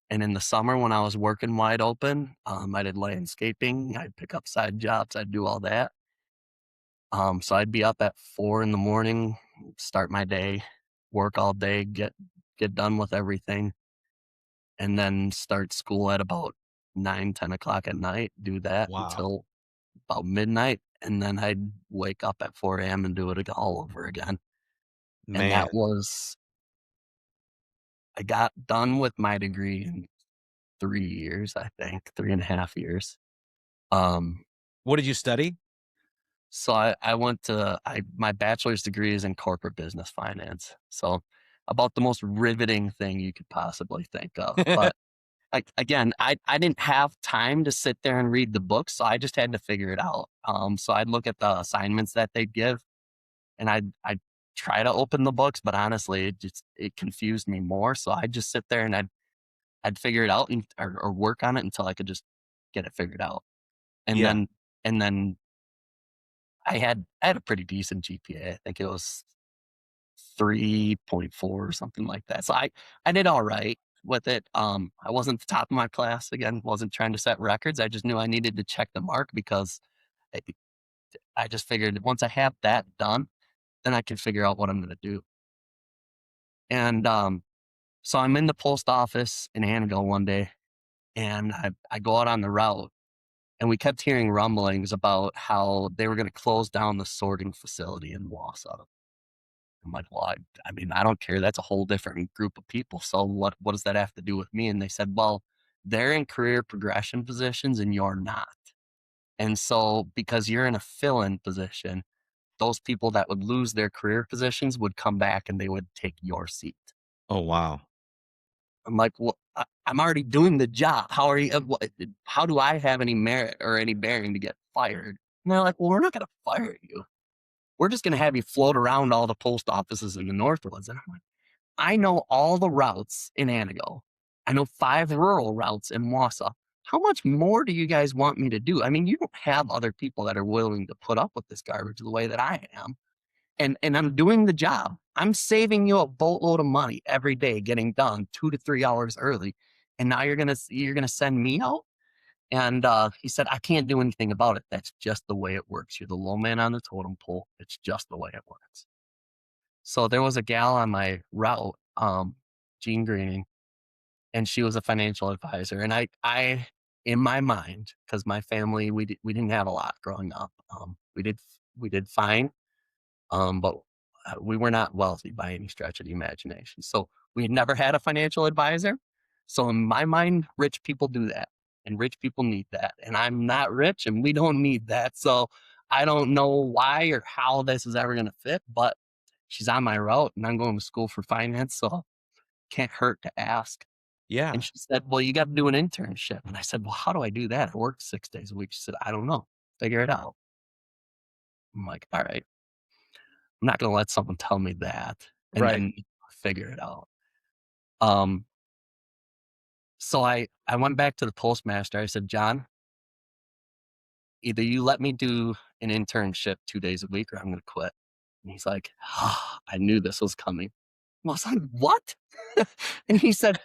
And in the summer when I was working wide open, I did landscaping. I'd pick up side jobs. I'd do all that. So I'd be up at 4 a.m, start my day, work all day, get done with everything, and then start school at about 9, 10 o'clock at night. Do that Wow. until about midnight, and then I'd wake up at 4 a.m. and do it all over again. And Man. I got done with my degree in 3 years, I think, 3.5 years. What did you study? So I went to my bachelor's degree is in corporate business finance. So about the most riveting thing you could possibly think of. But again, I didn't have time to sit there and read the books, so I just had to figure it out. So I'd look at the assignments that they'd give, and I'd try to open the books, but honestly, it confused me more. So I'd just sit there and I'd figure it out or work on it until I could just get it figured out. And Yeah. then I had a pretty decent GPA. I think it was 3.4 or something like that. So I did all right with it. I wasn't the top of my class. Again, wasn't trying to set records. I just knew I needed to check the mark because I, I just figured once I have that done, then I can figure out what I'm going to do. And so I'm in the post office in Annabelle one day, and I go out on the route, and we kept hearing rumblings about how they were going to close down the sorting facility in Wausau. I'm like, well, I mean, I don't care. That's a whole different group of people. So what does that have to do with me? And they said, well, they're in career progression positions and you're not. And so because you're in a fill-in position, those people that would lose their career positions would come back and they would take your seat. Oh, wow. I'm like, well, I'm already doing the job. How do I have any merit or any bearing to get fired? And they're like, well, we're not going to fire you. We're just going to have you float around all the post offices in the Northwoods. And I'm like, I know all the routes in Anago. I know 5 rural routes in Wausau. How much more do you guys want me to do? I mean, you don't have other people that are willing to put up with this garbage the way that I am. And I'm doing the job. I'm saving you a boatload of money every day, getting done 2 to 3 hours early. And now you're gonna send me out? And he said, I can't do anything about it. That's just the way it works. You're the low man on the totem pole. It's just the way it works. So there was a gal on my route, Jean Greening, and she was a financial advisor. And I in my mind, because my family, we didn't have a lot growing up. We did fine, but we were not wealthy by any stretch of the imagination. So we had never had a financial advisor. So in my mind, rich people do that, and rich people need that. And I'm not rich, and we don't need that. So I don't know why or how this is ever going to fit, but she's on my route, and I'm going to school for finance, so can't hurt to ask. Yeah. And she said, well, you got to do an internship. And I said, well, how do I do that? I work 6 days a week. She said, I don't know. Figure it out. I'm like, all right. I'm not going to let someone tell me that and Right. then figure it out. So I went back to the postmaster. I said, John, either you let me do an internship 2 days a week or I'm going to quit. And he's like, oh, I knew this was coming. I was like, what? And he said,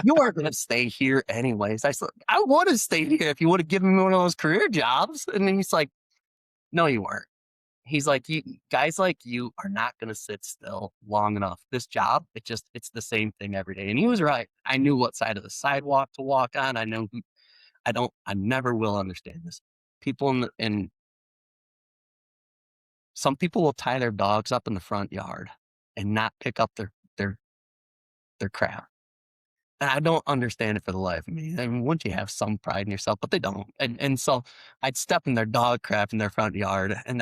you aren't going to stay here anyways. I said, I would have stayed here if you would have given me one of those career jobs. And then he's like, no, you weren't. he's like, you guys like you are not going to sit still long enough. This job, it's the same thing every day. And he was right. I knew what side of the sidewalk to walk on. I know I never will understand this. People in some people will tie their dogs up in the front yard and not pick up their crap. And I don't understand it for the life of me. I mean, wouldn't you have some pride in yourself? But they don't. And so I'd step in their dog crap in their front yard, and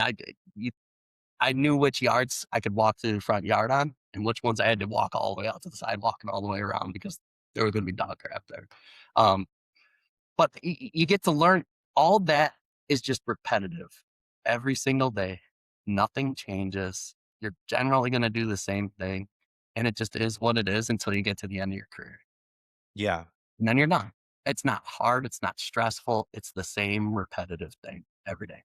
I knew which yards I could walk through the front yard on, and which ones I had to walk all the way out to the sidewalk and all the way around because there was going to be dog crap there. Um, but you get to learn all that is just repetitive every single day. Nothing changes. You're generally going to do the same thing, and it just is what it is until you get to the end of your career. Yeah. And then you're done. It's not hard. It's not stressful. It's the same repetitive thing every day.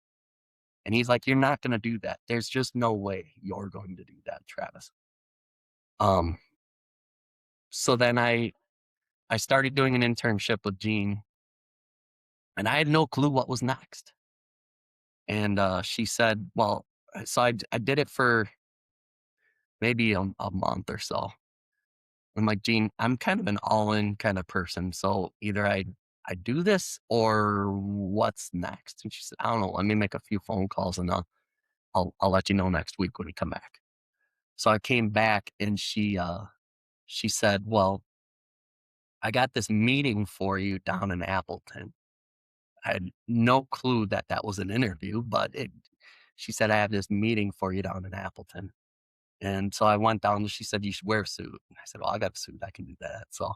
And he's like, you're not going to do that. There's just no way you're going to do that, Travis. Um, so then I started doing an internship with Gene, and I had no clue what was next. And she said, well, so I did it for maybe a month or so. I'm like, Gene, I'm kind of an all-in kind of person. So either I do this or what's next? And she said, I don't know. Let me make a few phone calls and I'll let you know next week when we come back. So I came back and she said, well, I got this meeting for you down in Appleton. I had no clue that that was an interview, but she said, I have this meeting for you down in Appleton. And so I went down and she said, you should wear a suit. And I said, well, I got a suit. I can do that. So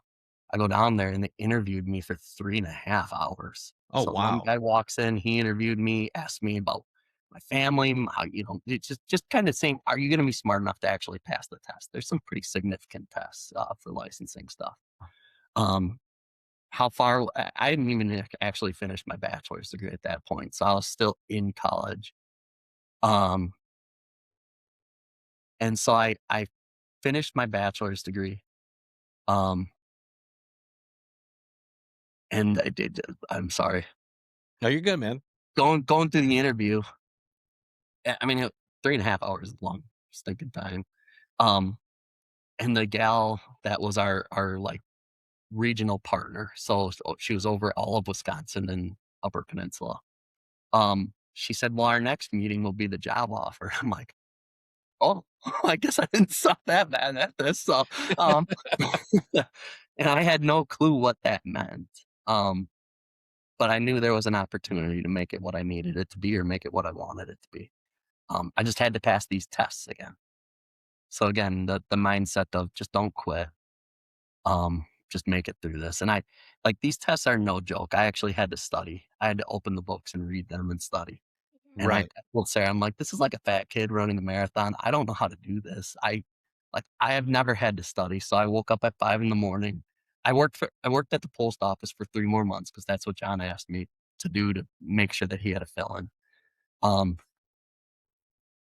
I go down there and they interviewed me for 3.5 hours. Oh, So one wow. guy walks in, he interviewed me, asked me about my family, how, it's just kind of saying, are you going to be smart enough to actually pass the test? There's some pretty significant tests for licensing stuff. Um, how far, I didn't even actually finish my bachelor's degree at that point. So I was still in college. Um, and so I finished my bachelor's degree. Um, and I did, I'm sorry, No, you're good, man. going through the interview. I mean, 3.5 hours is long stinking time. Um, and the gal that was our like regional partner, so she was over all of Wisconsin and Upper Peninsula. She said, well, our next meeting will be the job offer. I'm like, oh, I guess I didn't suck that bad at this. So, um, and I had no clue what that meant. But I knew there was an opportunity to make it what I needed it to be or make it what I wanted it to be. I just had to pass these tests again. So again, the mindset of just don't quit. Just make it through this. And I like these tests are no joke. I actually had to study. I had to open the books and read them and study. And I Right. told Sarah, I'm like, this is like a fat kid running a marathon. I don't know how to do this. I have never had to study. So I woke up at 5 a.m. I worked at the post office for 3 more months because that's what John asked me to do to make sure that he had a fill in. Um,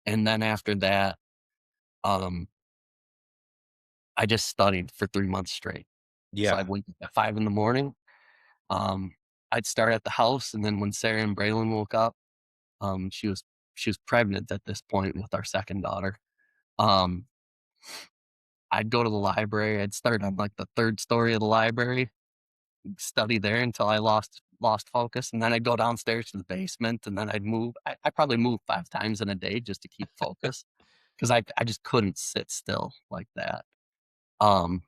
and then after that, um, I just studied for 3 months straight. So Yeah. I'd wake up at 5 a.m. Um, I'd start at the house, and then when Sarah and Braylon woke up, um, she was she was pregnant at this point with our second daughter. Um, I'd go to the library. I'd start on like the third story of the library, study there until I lost focus, and then I'd go downstairs to the basement, and then I'd move. I probably moved 5 times in a day just to keep focus because I just couldn't sit still like that. Um,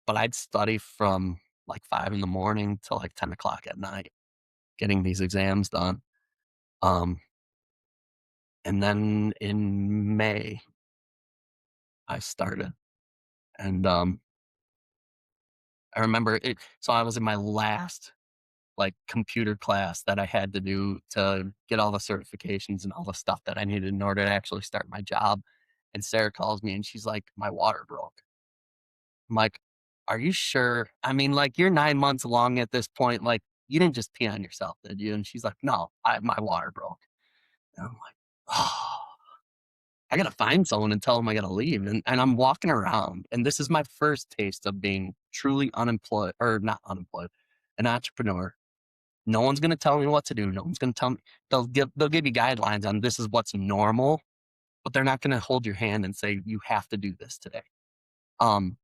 but I'd study from like 5 in the morning till like 10 o'clock at night, getting these exams done. Um, and then in May, I started, and I remember it. So I was in my last like computer class that I had to do to get all the certifications and all the stuff that I needed in order to actually start my job. And Sarah calls me and she's like, my water broke. I'm like, are you sure? I mean, like you're 9 months along at this point. Like you didn't just pee on yourself, did you? And she's like, no, my water broke. And I'm like, oh, I gotta find someone and tell them I gotta leave. And I'm walking around, and this is my first taste of being truly unemployed or not unemployed, an entrepreneur. No one's going to tell me what to do. No one's going to tell me. They'll give you guidelines on this is what's normal, but they're not going to hold your hand and say you have to do this today. Um,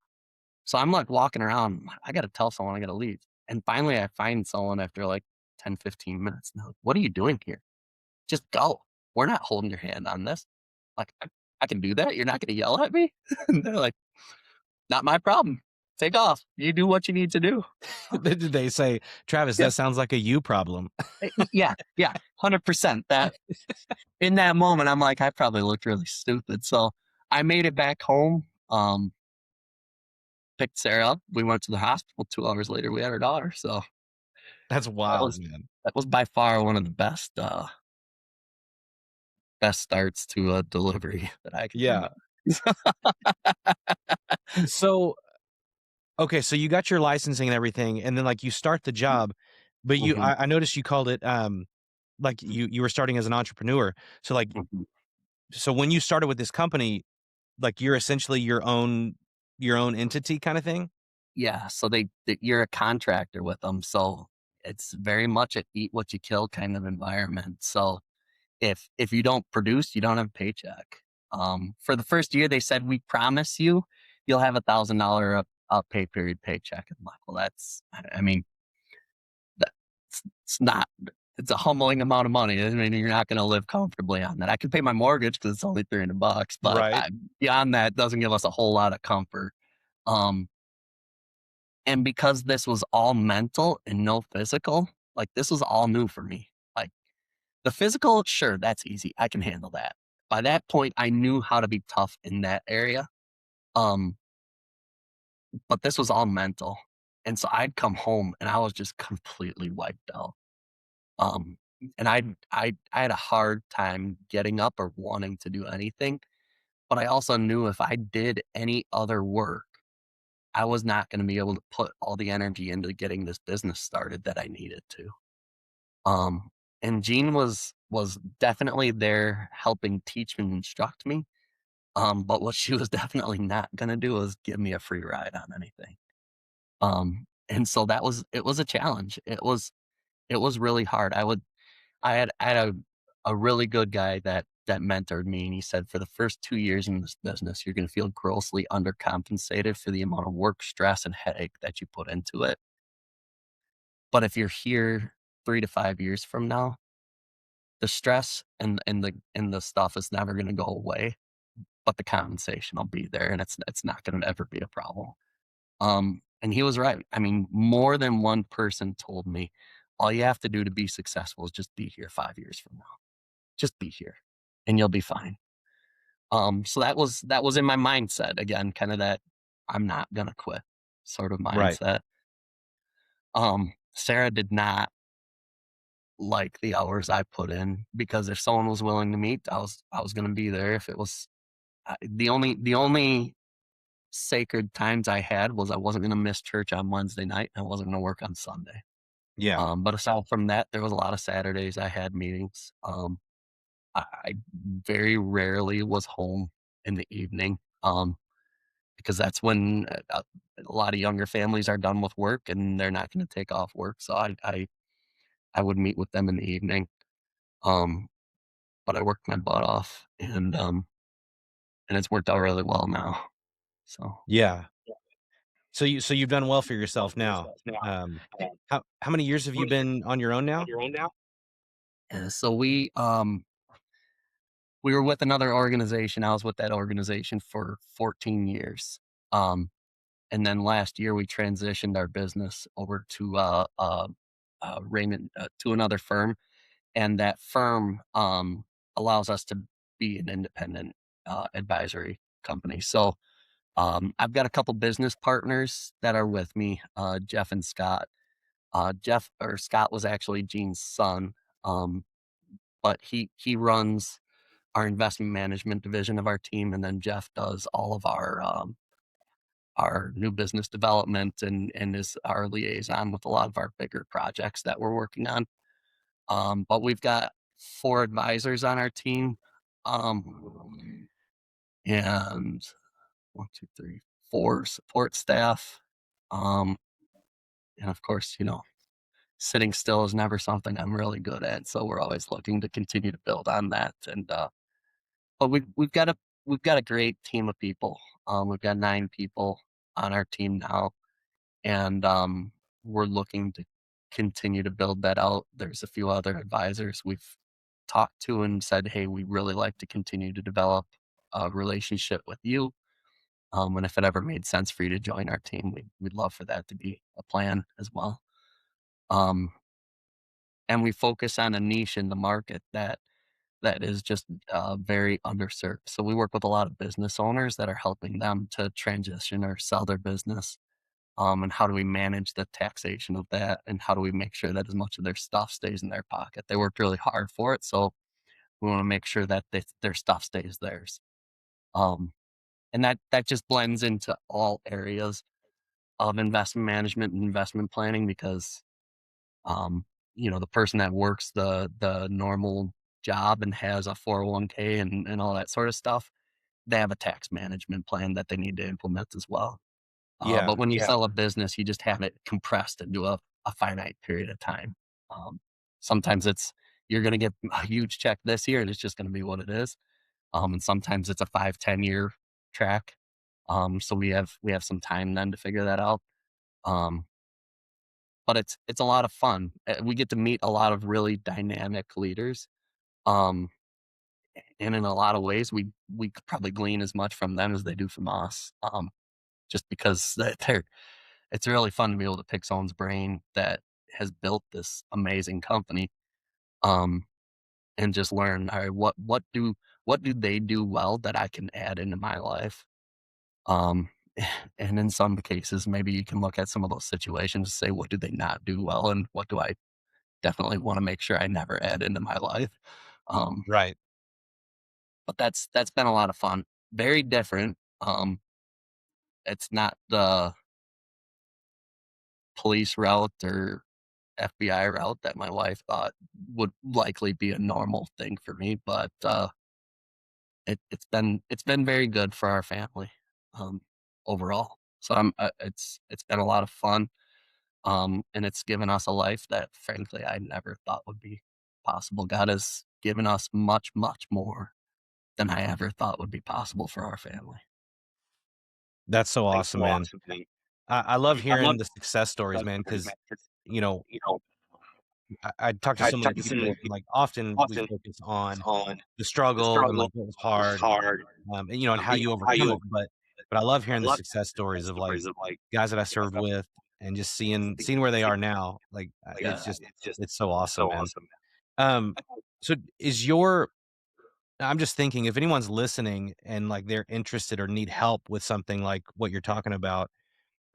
so I'm like walking around. I got to tell someone I got to leave. And finally, I find someone after like 10, 15 minutes. And they're like, what are you doing here? Just go. We're not holding your hand on this. Like, I can do that. You're not going to yell at me. And they're like, not my problem. Take off. You do what you need to do. Did they say, Travis, Yeah. that sounds like a you problem? Yeah. 100%. That in that moment, I'm like, I probably looked really stupid. So I made it back home. Picked Sarah up. We went to the hospital. 2 hours later, we had our daughter. So That's that wild, was man. that was by far one of the best starts to a delivery that I can Yeah. remember. So, okay, so you got your licensing and everything, and then like you start the job, but Mhm, I noticed you called it like you were starting as an entrepreneur. So like mhm. so when you started with this company, like you're essentially your own entity kind of thing? Yeah, so you're a contractor with them, so it's very much a eat what you kill kind of environment. So if you don't produce, you don't have a paycheck. For the first year, they said we promise you'll have $1,000 a pay period paycheck. I'm like, well, I mean, it's not. It's a humbling amount of money. I mean, you're not going to live comfortably on that. I can pay my mortgage because it's only $300, but Right. beyond that, doesn't give us a whole lot of comfort. Um, And because this was all mental and no physical, like this was all new for me. Like the physical, sure, that's easy. I can handle that. By that point, I knew how to be tough in that area. Um, but this was all mental. And so I'd come home and I was just completely wiped out. Um, and I had a hard time getting up or wanting to do anything. But I also knew if I did any other work, I was not going to be able to put all the energy into getting this business started that I needed to. Um, and Jean was definitely there helping teach and instruct me. But what she was definitely not gonna do was give me a free ride on anything. And so it was a challenge. It was really hard. I had a really good guy that mentored me, and he said for the first 2 years in this business, you're gonna feel grossly undercompensated for the amount of work, stress, and headache that you put into it. But if you're here 3 to 5 years from now, the stress and the stuff is never gonna go away, but the compensation will be there, and it's not gonna ever be a problem. And he was right. I mean, more than one person told me, "All you have to do to be successful is just be here 5 years from now. Just be here, and you'll be fine." So that was in my mindset again, kinda that I'm not gonna quit sort of Right. mindset. Sarah did not like the hours I put in because if someone was willing to meet, I was gonna be there. If it was the only sacred times I had was I wasn't gonna miss church on Wednesday night, and I wasn't gonna work on Sunday. Yeah. But aside from that, there was a lot of Saturdays I had meetings. I very rarely was home in the evening, because that's when a lot of younger families are done with work and they're not gonna take off work. So I would meet with them in the evening. Um, but I worked my butt off, and it's worked out really well now. So Yeah. So you've done well for yourself now. Um, how many years have you been on your own now? and so we were with another organization. I was with that organization for 14 years. Um, and then last year we transitioned our business over to Raymond to another firm, and that firm allows us to be an independent advisory company. So I've got a couple business partners that are with me, Jeff and Scott. Jeff or Scott was actually Gene's son, um, but he runs our investment management division of our team, and then Jeff does all of our new business development and is our liaison with a lot of our bigger projects that we're working on. But we've got 4 advisors on our team, and 1, 2, 3, 4 support staff, um, and of course, sitting still is never something I'm really good at. So we're always looking to continue to build on that. And but we've got a great team of people. We've got 9 people on our team now, and we're looking to continue to build that out. There's a few other advisors we've talked to and said, "Hey, we really like to continue to develop a relationship with you. And if it ever made sense for you to join our team, we'd love for that to be a plan as well." Um, and we focus on a niche in the market that is just very underserved. So we work with a lot of business owners that are helping them to transition or sell their business. And how do we manage the taxation of that? And how do we make sure that as much of their stuff stays in their pocket? They worked really hard for it, so we want to make sure that their stuff stays theirs. Um, and that just blends into all areas of investment management and investment planning because um, the person that works the normal job and has a 401k and all that sort of stuff, they have a tax management plan that they need to implement as well. Yeah. But when you sell a business, you just have it compressed into a finite period of time. Um, Sometimes you're going to get a huge check this year and it's just going to be what it is. And sometimes it's a 5, 10 year track. So we have some time then to figure that out. Um, but it's a lot of fun. We get to meet a lot of really dynamic leaders. Um, and in a lot of ways, we could probably glean as much from them as they do from us. Just because it's really fun to be able to pick someone's brain that has built this amazing company. Um, and just learn, all right, what do they do well that I can add into my life? Um, and in some cases, maybe you can look at some of those situations and say, what do they not do well, and what do I definitely want to make sure I never add into my life. Um, Right. but that's been a lot of fun. Very different. It's not the police route or FBI route that my wife thought would likely be a normal thing for me, but it's been very good for our family overall. So it's been a lot of fun, and it's given us a life that frankly I never thought would be possible. God has given us much much more than I ever thought would be possible for our family. That's so awesome, man. I love hearing the success stories, man, because, you know, I talk to so many people, and, like, often we focus on the struggle and, like, what was hard, and how you overcome it, but I love hearing the success stories of, like, guys that I served with and just seeing where they are now, like, it's so awesome, man. Um, so is your I'm just thinking if anyone's listening and, like, they're interested or need help with something like what you're talking about,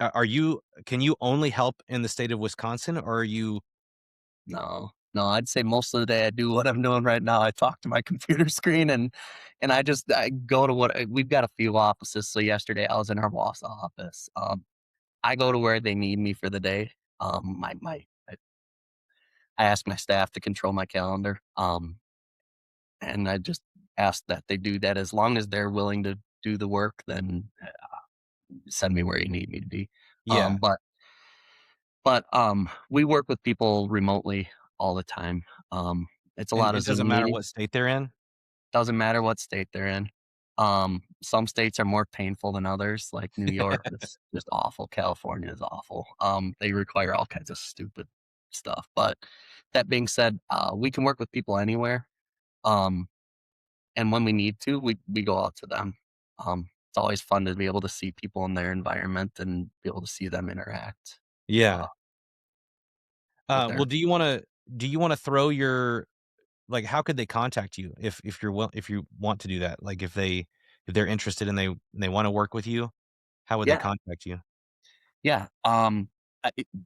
are you can you only help in the state of Wisconsin, or are you No, no, I'd say most of the day I do what I'm doing right now. I talk to my computer screen and I go to we've got a few offices. So yesterday I was in our boss office. I go to where they need me for the day. I ask my staff to control my calendar. And I just ask that they do that as long as they're willing to do the work, then send me where you need me to be. Yeah, We work with people remotely all the time. It's a and lot of it doesn't Zoom matter meetings. what state they're in? Doesn't matter what state they're in. Some states are more painful than others, like New York is just awful. California is awful. They require all kinds of stupid stuff. But that being said, we can work with people anywhere. Um, and when we need to, we go out to them. It's always fun to be able to see people in their environment and be able to see them interact uh, Yeah. with Well, their. do you wanna throw your like, how could they contact you if you want to do that? Like, if they're interested and they wanna work with you, how would they Yeah, contact you? yeah.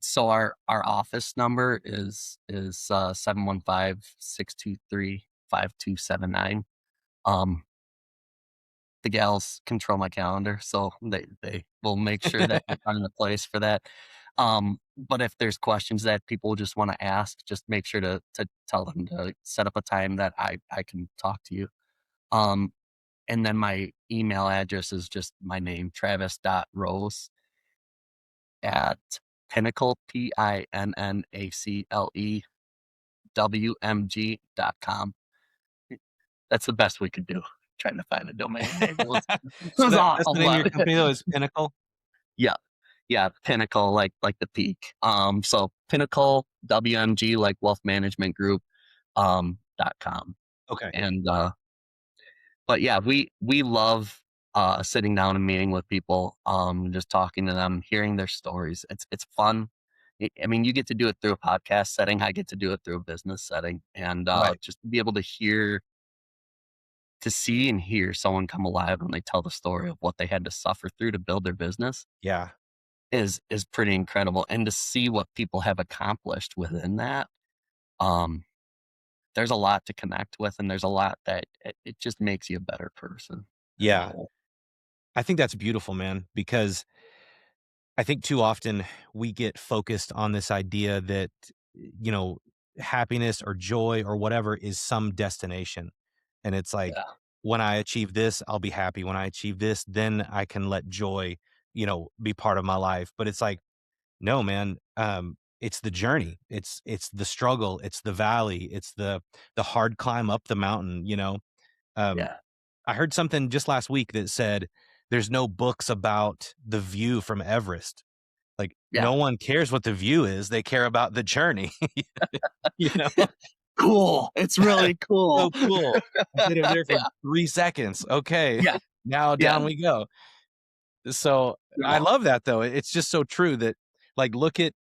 So our office number is 715-623-5279. Um, the gals control my calendar, so they will make sure that I find a place for that. But if there's questions that people just want to ask, just make sure to tell them to set up a time that I can talk to you. Um, and then my email address is just my name, Travis.Rose Pinnacle, PINNACLEWMG.com. That's the best we could do. Trying to find a domain name. It So was that's the awful, name of your but company though, is Pinnacle? yeah, yeah, Pinnacle, like the peak. So Pinnacle WMG, like Wealth Management Group, .com. Okay. And but yeah, we love sitting down and meeting with people, just talking to them, hearing their stories. It's fun. I mean, you get to do it through a podcast setting. I get to do it through a business setting, and Right. just to be able to see and hear someone come alive when they tell the story of what they had to suffer through to build their business Yeah. is pretty incredible. And to see what people have accomplished within that, um, there's a lot to connect with, and there's a lot that it just makes you a better person as a Yeah. whole. I think that's beautiful, man, because I think too often we get focused on this idea that, you know, happiness or joy or whatever is some destination. And it's like, Yeah, when I achieve this, I'll be happy. When I achieve this, then I can let joy, be part of my life. But it's like, no, man, it's the journey. It's the struggle. It's the valley. It's the hard climb up the mountain. Um, yeah, I heard something just last week that said there's no books about the view from Everest. Like, yeah. no one cares what the view is, they care about the journey, you know? Cool. It's really So cool. cool. I stayed up there for Yeah, 3 seconds. Okay, yeah, now yeah. down we go. So, I No, love that though. It's just so true that, like, look at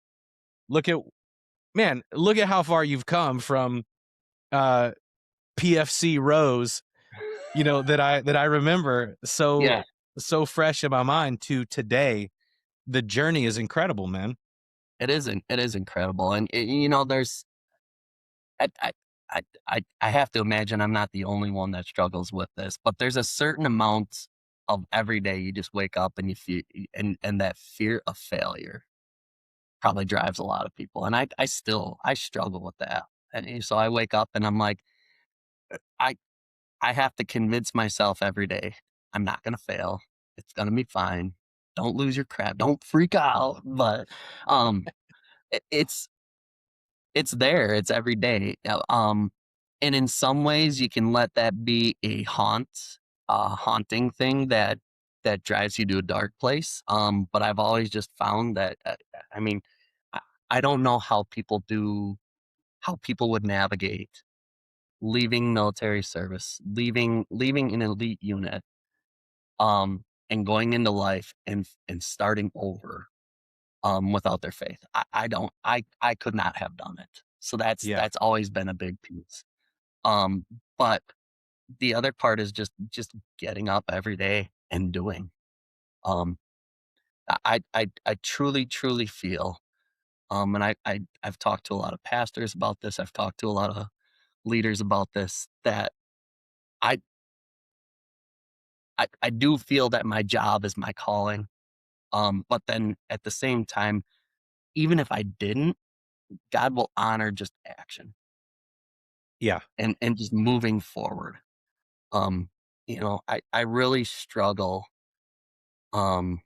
man, look at how far you've come from, uh, PFC rows, that I remember yeah. so fresh in my mind to today. The journey is incredible, man. It is incredible, and there's I I I have to imagine I'm not the only one that struggles with this, but there's a certain amount of every day you just wake up and you feel, and that fear of failure probably drives a lot of people, and I struggle with that, and so I wake up and I'm like, I I have to convince myself every day I'm not gonna fail. It's gonna be fine. Don't lose your crap. Don't freak out. But um, it's there. It's every day. And in some ways, you can let that be a haunting thing that drives you to a dark place. But I've always just found that. I mean, I, I don't know how people would navigate leaving military service, leaving an elite unit, and going into life and starting over, without their faith. I don't I could not have done it. So Yeah, that's always been a big piece. Um, but the other part is just getting up every day and doing. Um, I truly feel, and I've talked to a lot of pastors about this. I've talked to a lot of leaders about this, that I I do feel that my job is my calling. But then at the same time, even if I didn't, God will honor just action yeah, and just moving forward. Um, I really struggle, um,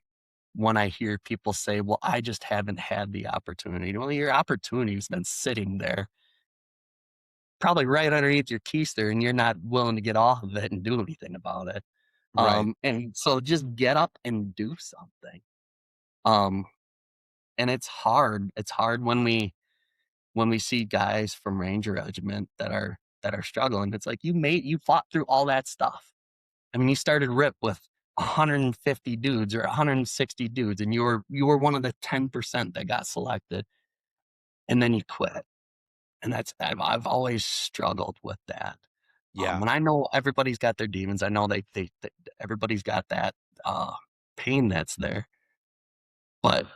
when I hear people say, "Well, I just haven't had the opportunity." Well, your opportunity's been sitting there, probably right underneath your keister, and you're not willing to get off of it and do anything about it. right. And so just get up and do something. Um, and it's hard. It's hard when we see guys from Ranger Regiment that are struggling. It's like, you fought through all that stuff. I mean, you started RIP with 150 dudes or 160 dudes, and you were one of the 10% that got selected, and then you quit. And I've always struggled with that. Yeah, And I know everybody's got their demons. I know they everybody's got that uh, pain that's there, but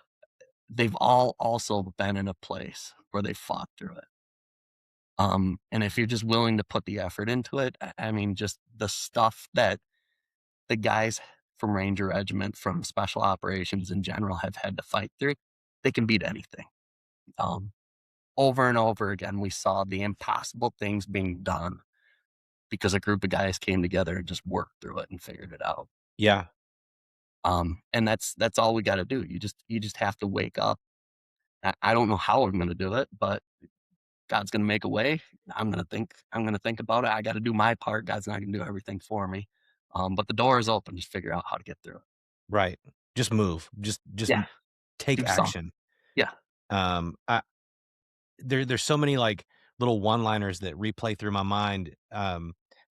they've all also been in a place where they fought through it. And if you're just willing to put the effort into it, I mean, just the stuff that the guys from Ranger Regiment, from special operations in general, have had to fight through, they can beat anything. Um, Over and over again, we saw the impossible things being done because a group of guys came together and just worked through it and figured it out. yeah, And that's all we got to do. You just have to wake up I don't know how I'm going to do it, but God's going to make a way. I'm going to think about it. I got to do my part. God's not going to do everything for me. But the door is open. Just figure out how to get through it. Right. Just move. Just Yeah. take Do something. action. Yeah. I there's so many like little one-liners that replay through my mind.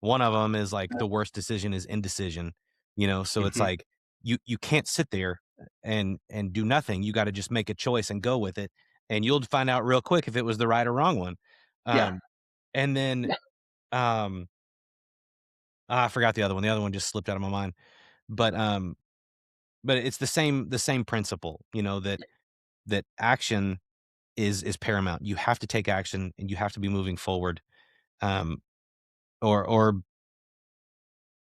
One of them is like the worst decision is indecision, so it's Hmm. like you can't sit there and do nothing. You got to just make a choice and go with it, and you'll find out real quick if it was the right or wrong one. Yeah. Um, and then um, I forgot the other one. The other one just slipped out of my mind. But but it's the same principle, that action is paramount. You have to take action and you have to be moving forward. Um, or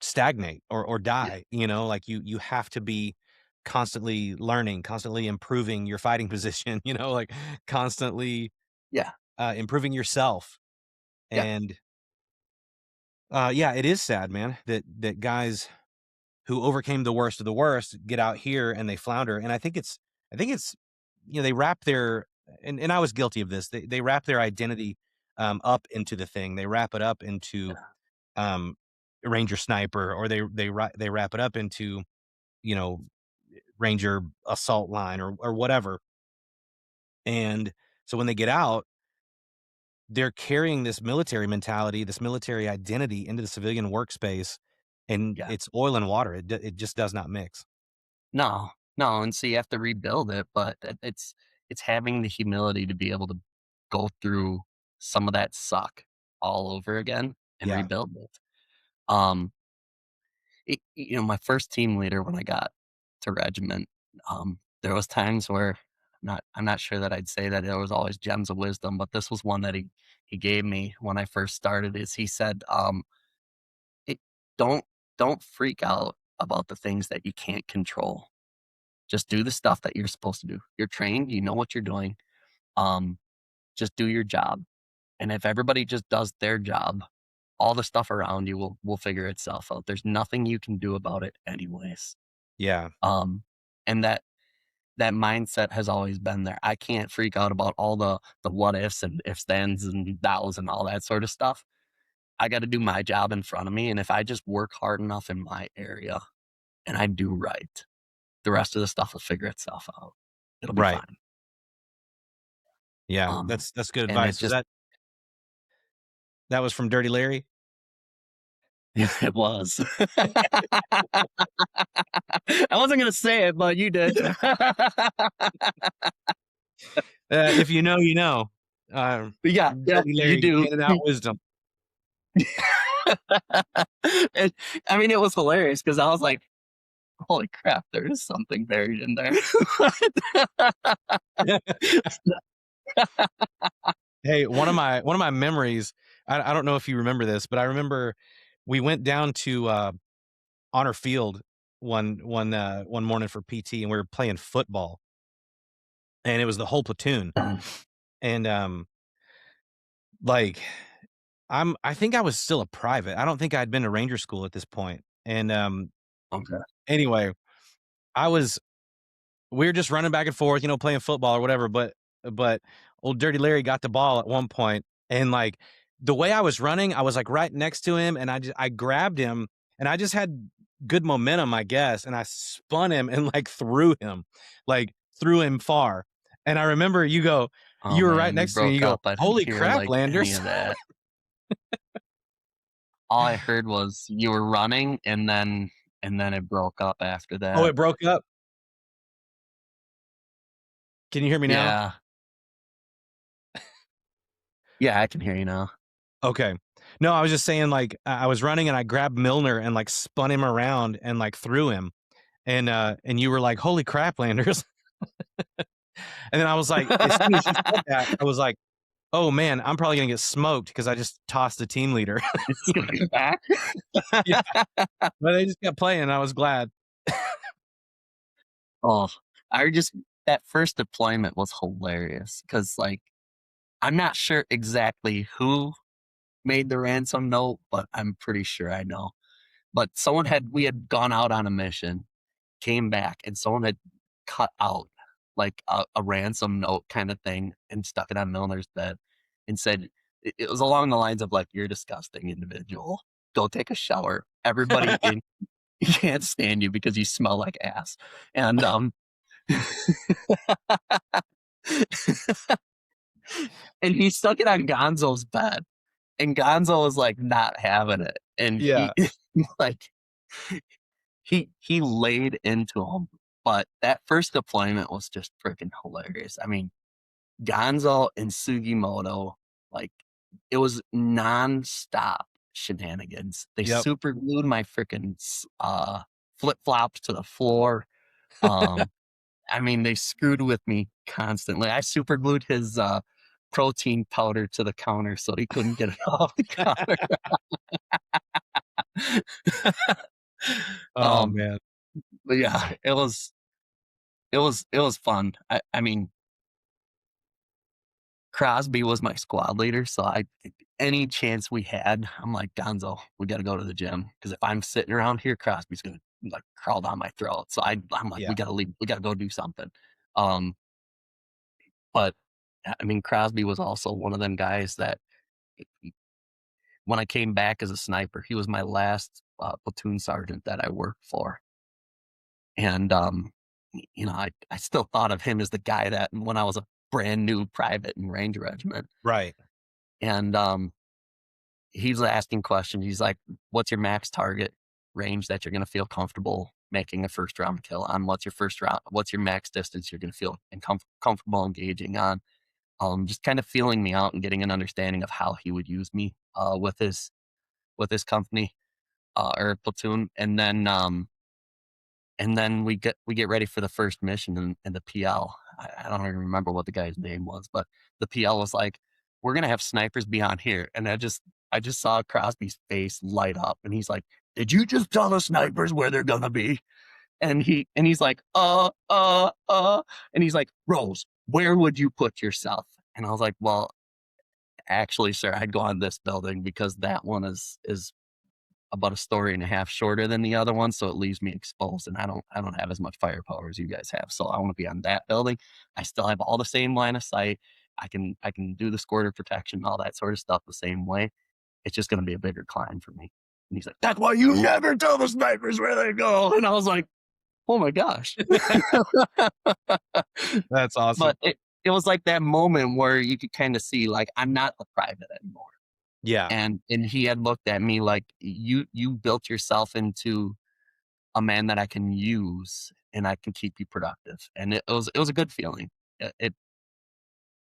stagnate or Yeah. die, like you have to be constantly learning, constantly improving your fighting position, like constantly Yeah. improving yourself. Yeah. And yeah, it is sad, man, that guys who overcame the worst of the worst get out here and they flounder. And I think it's they wrap their and I was guilty of this. They wrap their identity up into the thing. They wrap it up into Yeah. um ranger sniper, or they wrap it up into you know ranger assault line or whatever. And so when they get out, they're carrying this military mentality, this military identity into the civilian workspace, and Yeah. it's oil and water. It just does not mix. No, no, and so you have to rebuild it, but it's having the humility to be able to go through some of that suck all over again and Yeah. rebuild it. Um, my first team leader when I got to regiment, there was times where I'm not sure that I'd say that there was always gems of wisdom, but this was one that he gave me when I first started. Is he said, it, "Don't don't freak out about the things that you can't control. Just do the stuff that you're supposed to do. You're trained, you know what you're doing. Um, just do your job. And if everybody just does their job, all the stuff around you will figure itself out. There's nothing you can do about it anyways." Yeah. Um, and that mindset has always been there. I can't freak out about all the what ifs and ifs, thens and thous and all that sort of stuff. I got to do my job in front of me. And if I just work hard enough in my area and I do right, the rest of the stuff will figure itself out. It'll be Right. fine. Yeah. Um, That's good and it advice. Was just that was from Dirty Larry? it was. I wasn't gonna say it, but you did. If you know, you know. Yeah, yeah, Dirty you Larry do. handing out wisdom. And, I mean, it was hilarious because I was like, "Holy crap, there is something buried in there." Hey, one of my memories, I don't know if you remember this, but I remember we went down to, Honor Field one morning for PT, and we were playing football, and it was the whole platoon. And, like, I think I was still a private. I don't think I'd been to ranger school at this point. And, Okay. anyway, I was we were just running back and forth, playing football or whatever, but old Dirty Larry got the ball at one point, and, like, the way I was running, I was, like, right next to him, and I grabbed him, and I just had good momentum, I guess, and I spun him and, like, threw him far. And I remember Oh, you were right man, you next to me, and you broke go, up. I didn't "Holy hear, crap, like, any Landers." of that. All I heard was you were running, and then it broke up after Oh, that. it broke up? Can you hear me now? Yeah. Yeah, I can hear you now. Okay. No, I was just saying, like, I was running and I grabbed Milner and, like, spun him around and, like, threw him. And you were like, "Holy crap, Landers." And then I was like, as soon as you said that, I was like, "Oh, man, I'm probably gonna get smoked because I just tossed the team leader." Is this gonna be back? Yeah, but they just kept playing, and I was glad. Oh, I just that first deployment was hilarious because, like, I'm not sure exactly who made the ransom note, but I'm pretty sure I know. But we had gone out on a mission, came back, and someone had cut out like a ransom note kind of thing and stuck it on Milner's bed and said, it was along the lines of like, "You're a disgusting individual. Go take a shower. Everybody in can't stand you because you smell like ass." And and he stuck it on Gonzo's bed, and Gonzo was like not having it, and Yeah. he like he laid into him. But that first deployment was just freaking hilarious. I mean, Gonzo and Sugimoto, like, it was nonstop shenanigans. They Yep. super glued my freaking flip flops to the floor. Um, I mean, they screwed with me constantly. I super glued his protein powder to the counter so he couldn't get it off the counter. Oh man. But yeah, it was fun. I mean, Crosby was my squad leader, so any chance we had, I'm like, Gonzo, we got to go to the gym because if I'm sitting around here, Crosby's gonna like crawl down my throat. So I'm like, Yeah. we got to leave, we got to go do something. Um, but I mean, Crosby was also one of them guys that when I came back as a sniper, he was my last platoon sergeant that I worked for, and I still thought of him as the guy that when I was a brand new private in Ranger Regiment. Right. And he's asking questions. He's like, "What's your max target range that you're going to feel comfortable making a first round kill on? What's your max distance you're going to feel comfortable engaging on?" Just kind of feeling me out and getting an understanding of how he would use me with his company or platoon, and then we get ready for the first mission in the PL. I don't even remember what the guy's name was, but the PL was like, "We're gonna have snipers beyond here," and I just saw Crosby's face light up, and he's like, "Did you just tell the snipers where they're gonna be?" And he's like, and he's like, "Rose, where would you put yourself?" And I was like, "Well, actually, sir, I'd go on this building because that one is about a story and a half shorter than the other one, so it leaves me exposed, and I don't have as much firepower as you guys have. So I want to be on that building. I still have all the same line of sight. I can do the squirter protection, all that sort of stuff the same way. It's just going to be a bigger climb for me." And he's like, "That's why you never tell the snipers where they go." And I was like, "Oh my gosh." That's awesome. But it was like that moment where you could kind of see, like, I'm not a private anymore. Yeah. And he had looked at me like, you built yourself into a man that I can use and I can keep you productive. And it was a good feeling. It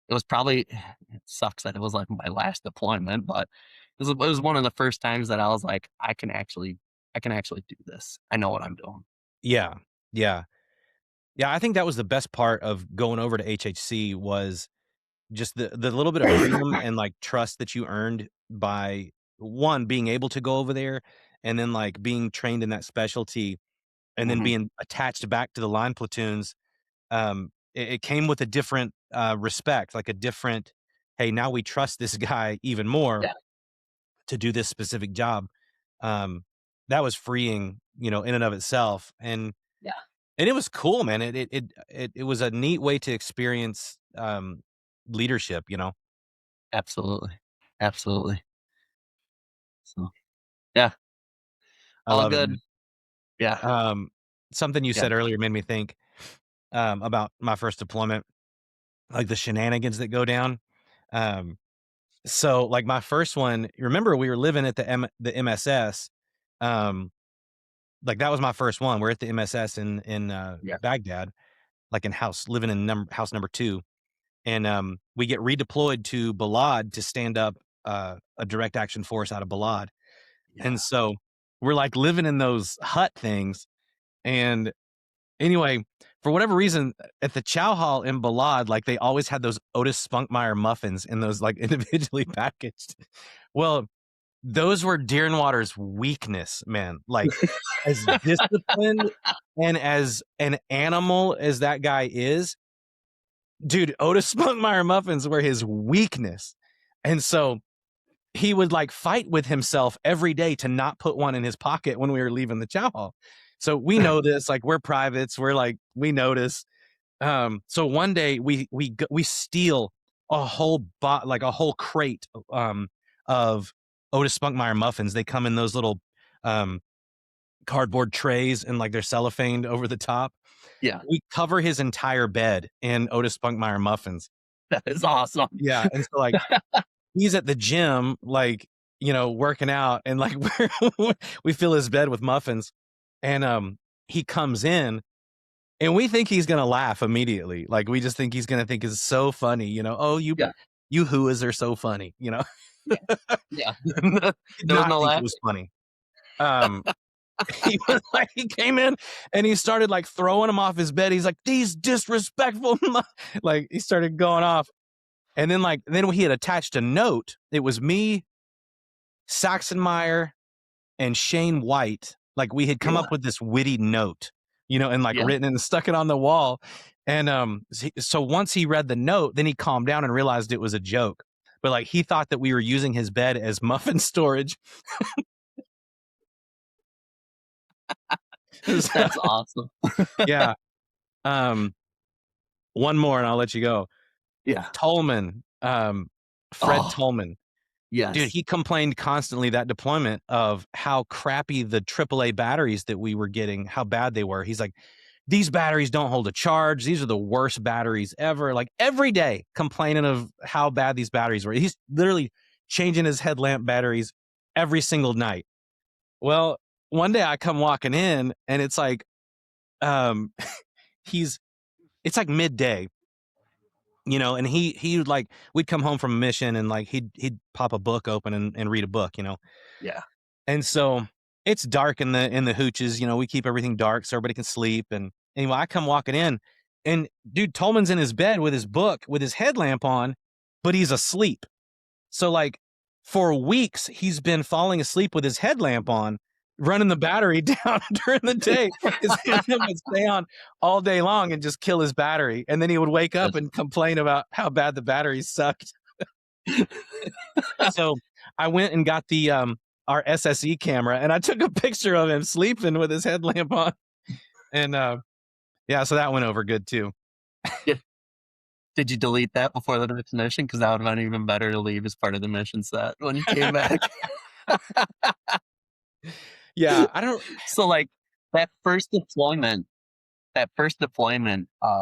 was probably, it sucks that it was like my last deployment, but it was one of the first times that I was like, I can actually do this. I know what I'm doing. Yeah. Yeah. Yeah. I think that was the best part of going over to HHC was just the little bit of freedom and like trust that you earned by one being able to go over there and then like being trained in that specialty and then Mhm. being attached back to the line platoons. It came with a different respect, like a different, hey, now we trust this guy even more Yeah. to do this specific job. Um, that was freeing, in and of itself. Yeah. And it was cool, man. It was a neat way to experience leadership, Absolutely. Absolutely. So yeah, I all love it, good. man. Yeah. Something you Yeah. said earlier made me think about my first deployment, like the shenanigans that go down. Um, so like my first one, remember we were living at the MSS. Um, like that was my first one. We're at the MSS in Yeah. Baghdad, like living in house number 2. And we get redeployed to Balad to stand up a direct action force out of Balad. Yeah. And so we're like living in those hut things. And anyway, for whatever reason, at the chow hall in Balad, like they always had those Otis Spunkmeyer muffins in those like individually packaged. Well, those were Deernwater's weakness, man. Like as disciplined and as an animal as that guy is, dude, Otis Spunkmeyer muffins were his weakness. And so he would like fight with himself every day to not put one in his pocket when we were leaving the chow hall. So we know this, like we're privates, we're like, we notice. So one day we steal a whole a whole crate of Otis Spunkmeyer muffins. They come in those little cardboard trays and like they're cellophaned over the top. Yeah, We cover his entire bed in Otis Spunkmeyer muffins. that is awesome. Yeah, and so like he's at the gym, like, you know, working out, and like we fill his bed with muffins, and he comes in, and we think he's gonna laugh immediately. Like we just think he's gonna think it's so funny, you know. Oh, you Yeah. you whoas are so funny, you know. Yeah. Did There was not no think laugh? it was funny. He was like, he came in and he started like throwing him off his bed. He's like, these disrespectful, like he started going off. And then he had attached a note. It was me, Saxonmeyer, and Shane White. Like we had come up with this witty note, you know, and like Yeah. written and stuck it on the wall. And so once he read the note, then he calmed down and realized it was a joke. But like he thought that we were using his bed as muffin storage. That's awesome. Yeah. One more and I'll let you go. Yeah. Tolman, Fred Oh. Tolman. Yes. Dude, he complained constantly that deployment of how crappy the AAA batteries that we were getting, how bad they were. He's like, these batteries don't hold a charge. These are the worst batteries ever. Like every day complaining of how bad these batteries were. He's literally changing his headlamp batteries every single night. Well, one day I come walking in and it's like, it's like midday, you know, and he would like, we'd come home from a mission and like he'd pop a book open and read a book, you know. Yeah. And so it's dark in the hooches, you know, we keep everything dark so everybody can sleep. And anyway, I come walking in and dude, Tolman's in his bed with his book with his headlamp on, but he's asleep. So like for weeks he's been falling asleep with his headlamp on, running the battery down during the day. His headlamp would stay on all day long and just kill his battery. And then he would wake up and complain about how bad the battery sucked. So I went and got the our SSE camera and I took a picture of him sleeping with his headlamp on. And yeah, so that went over good too. Did you delete that before the next mission? Because that would have been even better to leave as part of the mission set when you came back. Yeah, I don't. So like that first deployment,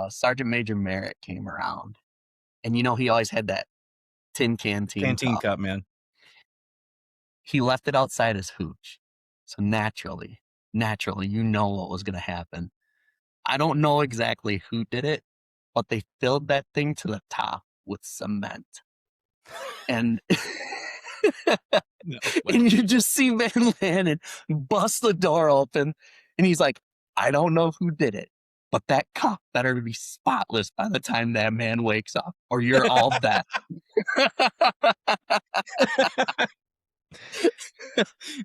Sergeant Major Merritt came around, and you know he always had that tin canteen cup, man. He left it outside his hooch, so naturally, you know what was going to happen. I don't know exactly who did it, but they filled that thing to the top with cement, and. No, and you just see Van Lannon bust the door open, and he's like, I don't know who did it, but that cup better be spotless by the time that man wakes up, or you're all dead.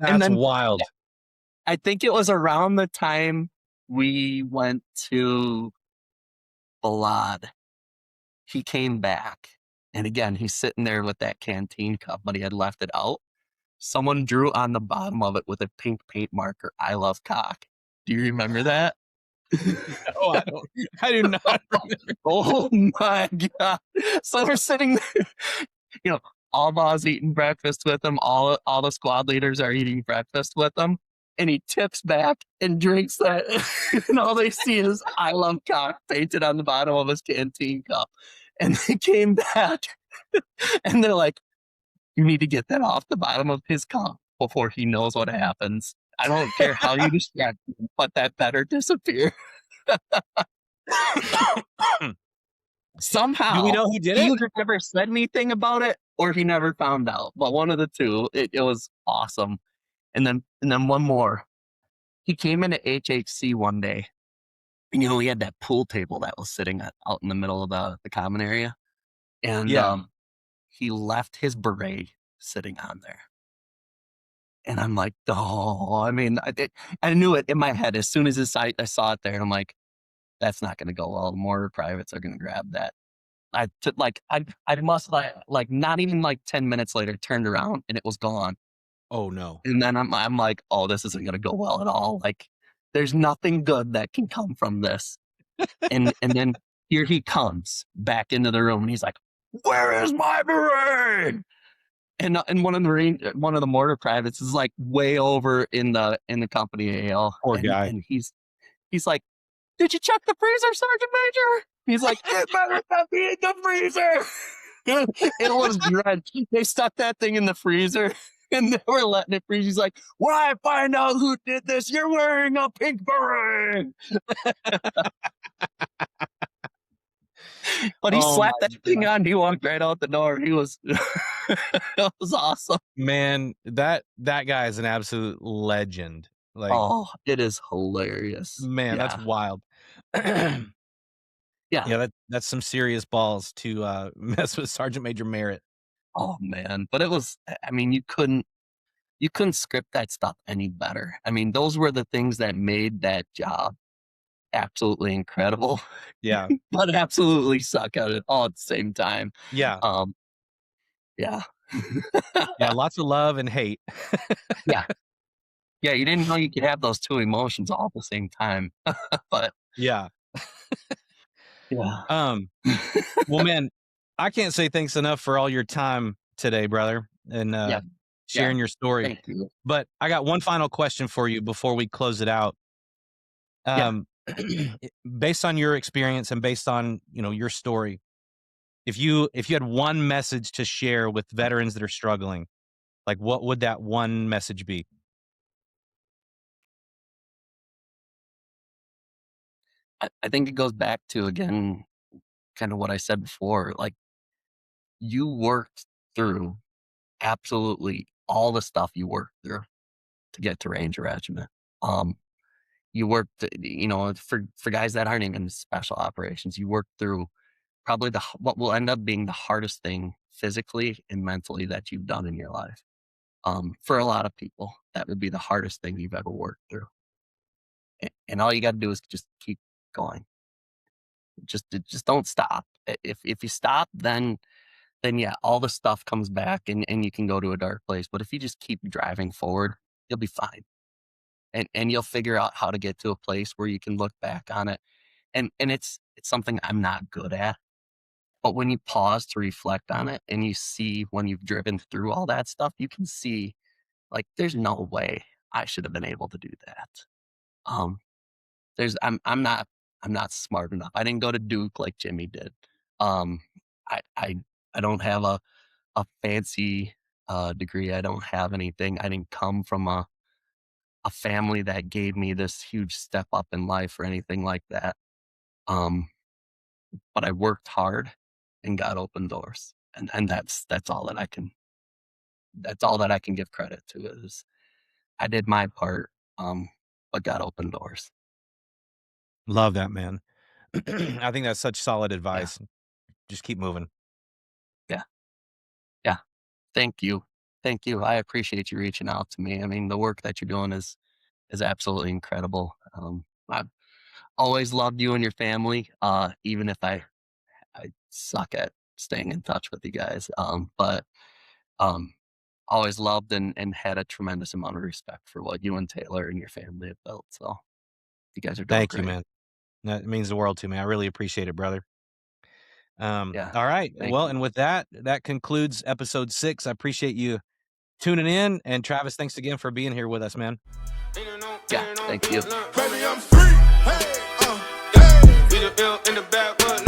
That's wild. I think it was around the time we went to Balad. He came back, and again, he's sitting there with that canteen cup, but he had left it out. Someone drew on the bottom of it with a pink paint marker, I love cock. Do you remember that? No, I don't. I do not remember. Oh my God. So we're sitting there, you know, all Bob's eating breakfast with him. All the squad leaders are eating breakfast with him. And he tips back and drinks that. And all they see is I love cock painted on the bottom of his canteen cup. And they came back and they're like, you need to get that off the bottom of his cup before he knows what happens. I don't care how you distract him, but that better disappear. Somehow, do we know who did he it? either never said anything about it or he never found out. But one of the two, it was awesome. And then one more. He came into HHC one day, and you know, he had that pool table that was sitting out in the middle of the common area. And he left his beret sitting on there. And I'm like, oh, I mean, I knew it in my head as soon as I saw it there. And I'm like, that's not going to go well. More privates are going to grab that. I must like not even like 10 minutes later turned around and it was gone. Oh no. And then I'm like, oh, this isn't going to go well at all. Like there's nothing good that can come from this. And then here he comes back into the room, and he's like, "Where is my Marine?" And one of the mortar privates is like way over in the company AL. Poor guy. And he's like, "Did you check the freezer, Sergeant Major?" He's like, "It better not be in the freezer." It was drenched. They stuck that thing in the freezer and they were letting it freeze. He's like, "When I find out who did this, you're wearing a pink beret." But he slapped that thing on. He walked right out the door. He was, it was awesome. Man, that guy is an absolute legend. Like, oh, it is hilarious. Man, yeah. That's wild. Yeah, that's some serious balls to mess with Sergeant Major Merritt. Oh man, but it was. I mean, you couldn't script that stuff any better. I mean, those were the things that made that job absolutely incredible. Yeah, but absolutely suck at it all at the same time. yeah, Yeah. yeah. Lots of love and hate. Yeah. Yeah, you didn't know you could have those two emotions all at the same time. But Yeah. yeah. Well, man, I can't say thanks enough for all your time today, brother, and Yeah. sharing your story. Thank you. But I got one final question for you before we close it out. Based on your experience and based on, your story, if you had one message to share with veterans that are struggling, like what would that one message be? I think it goes back to, again, kind of what I said before. Like, you worked through absolutely all the stuff you worked through to get to Ranger Regiment. You worked, for guys that aren't even in special operations, you worked through probably what will end up being the hardest thing physically and mentally that you've done in your life. For a lot of people, that would be the hardest thing you've ever worked through. And all you got to do is just keep going. Just don't stop. If you stop, then yeah, all the stuff comes back and you can go to a dark place. But if you just keep driving forward, you'll be fine. And you'll figure out how to get to a place where you can look back on it. And it's something I'm not good at. But when you pause to reflect on it and you see when you've driven through all that stuff, you can see, like, there's no way I should have been able to do that. I'm not smart enough. I didn't go to Duke like Jimmy did. I don't have a fancy degree. I don't have anything. I didn't come from a family that gave me this huge step up in life or anything like that. But I worked hard and got open doors. And that's all that I can give credit to, is I did my part, but got open doors. Love that, man. I think that's such solid Yeah. advice. Just keep moving. Yeah. Yeah. Thank you. Thank you. I appreciate you reaching out to me. I mean, the work that you're doing is absolutely incredible. I've always loved you and your family, even if I suck at staying in touch with you guys. But always loved and had a tremendous amount of respect for what you and Taylor and your family have built. So you guys are doing Thank you, great. man. That means the world to me. I really appreciate it, brother. Yeah. All right. Thank Well, you. and with that concludes episode 6. I appreciate you tuning in. And Travis, thanks again for being here with us, man. Yeah. Thank you. Baby, I'm free. Hey, yeah. We the bill in the backwoods.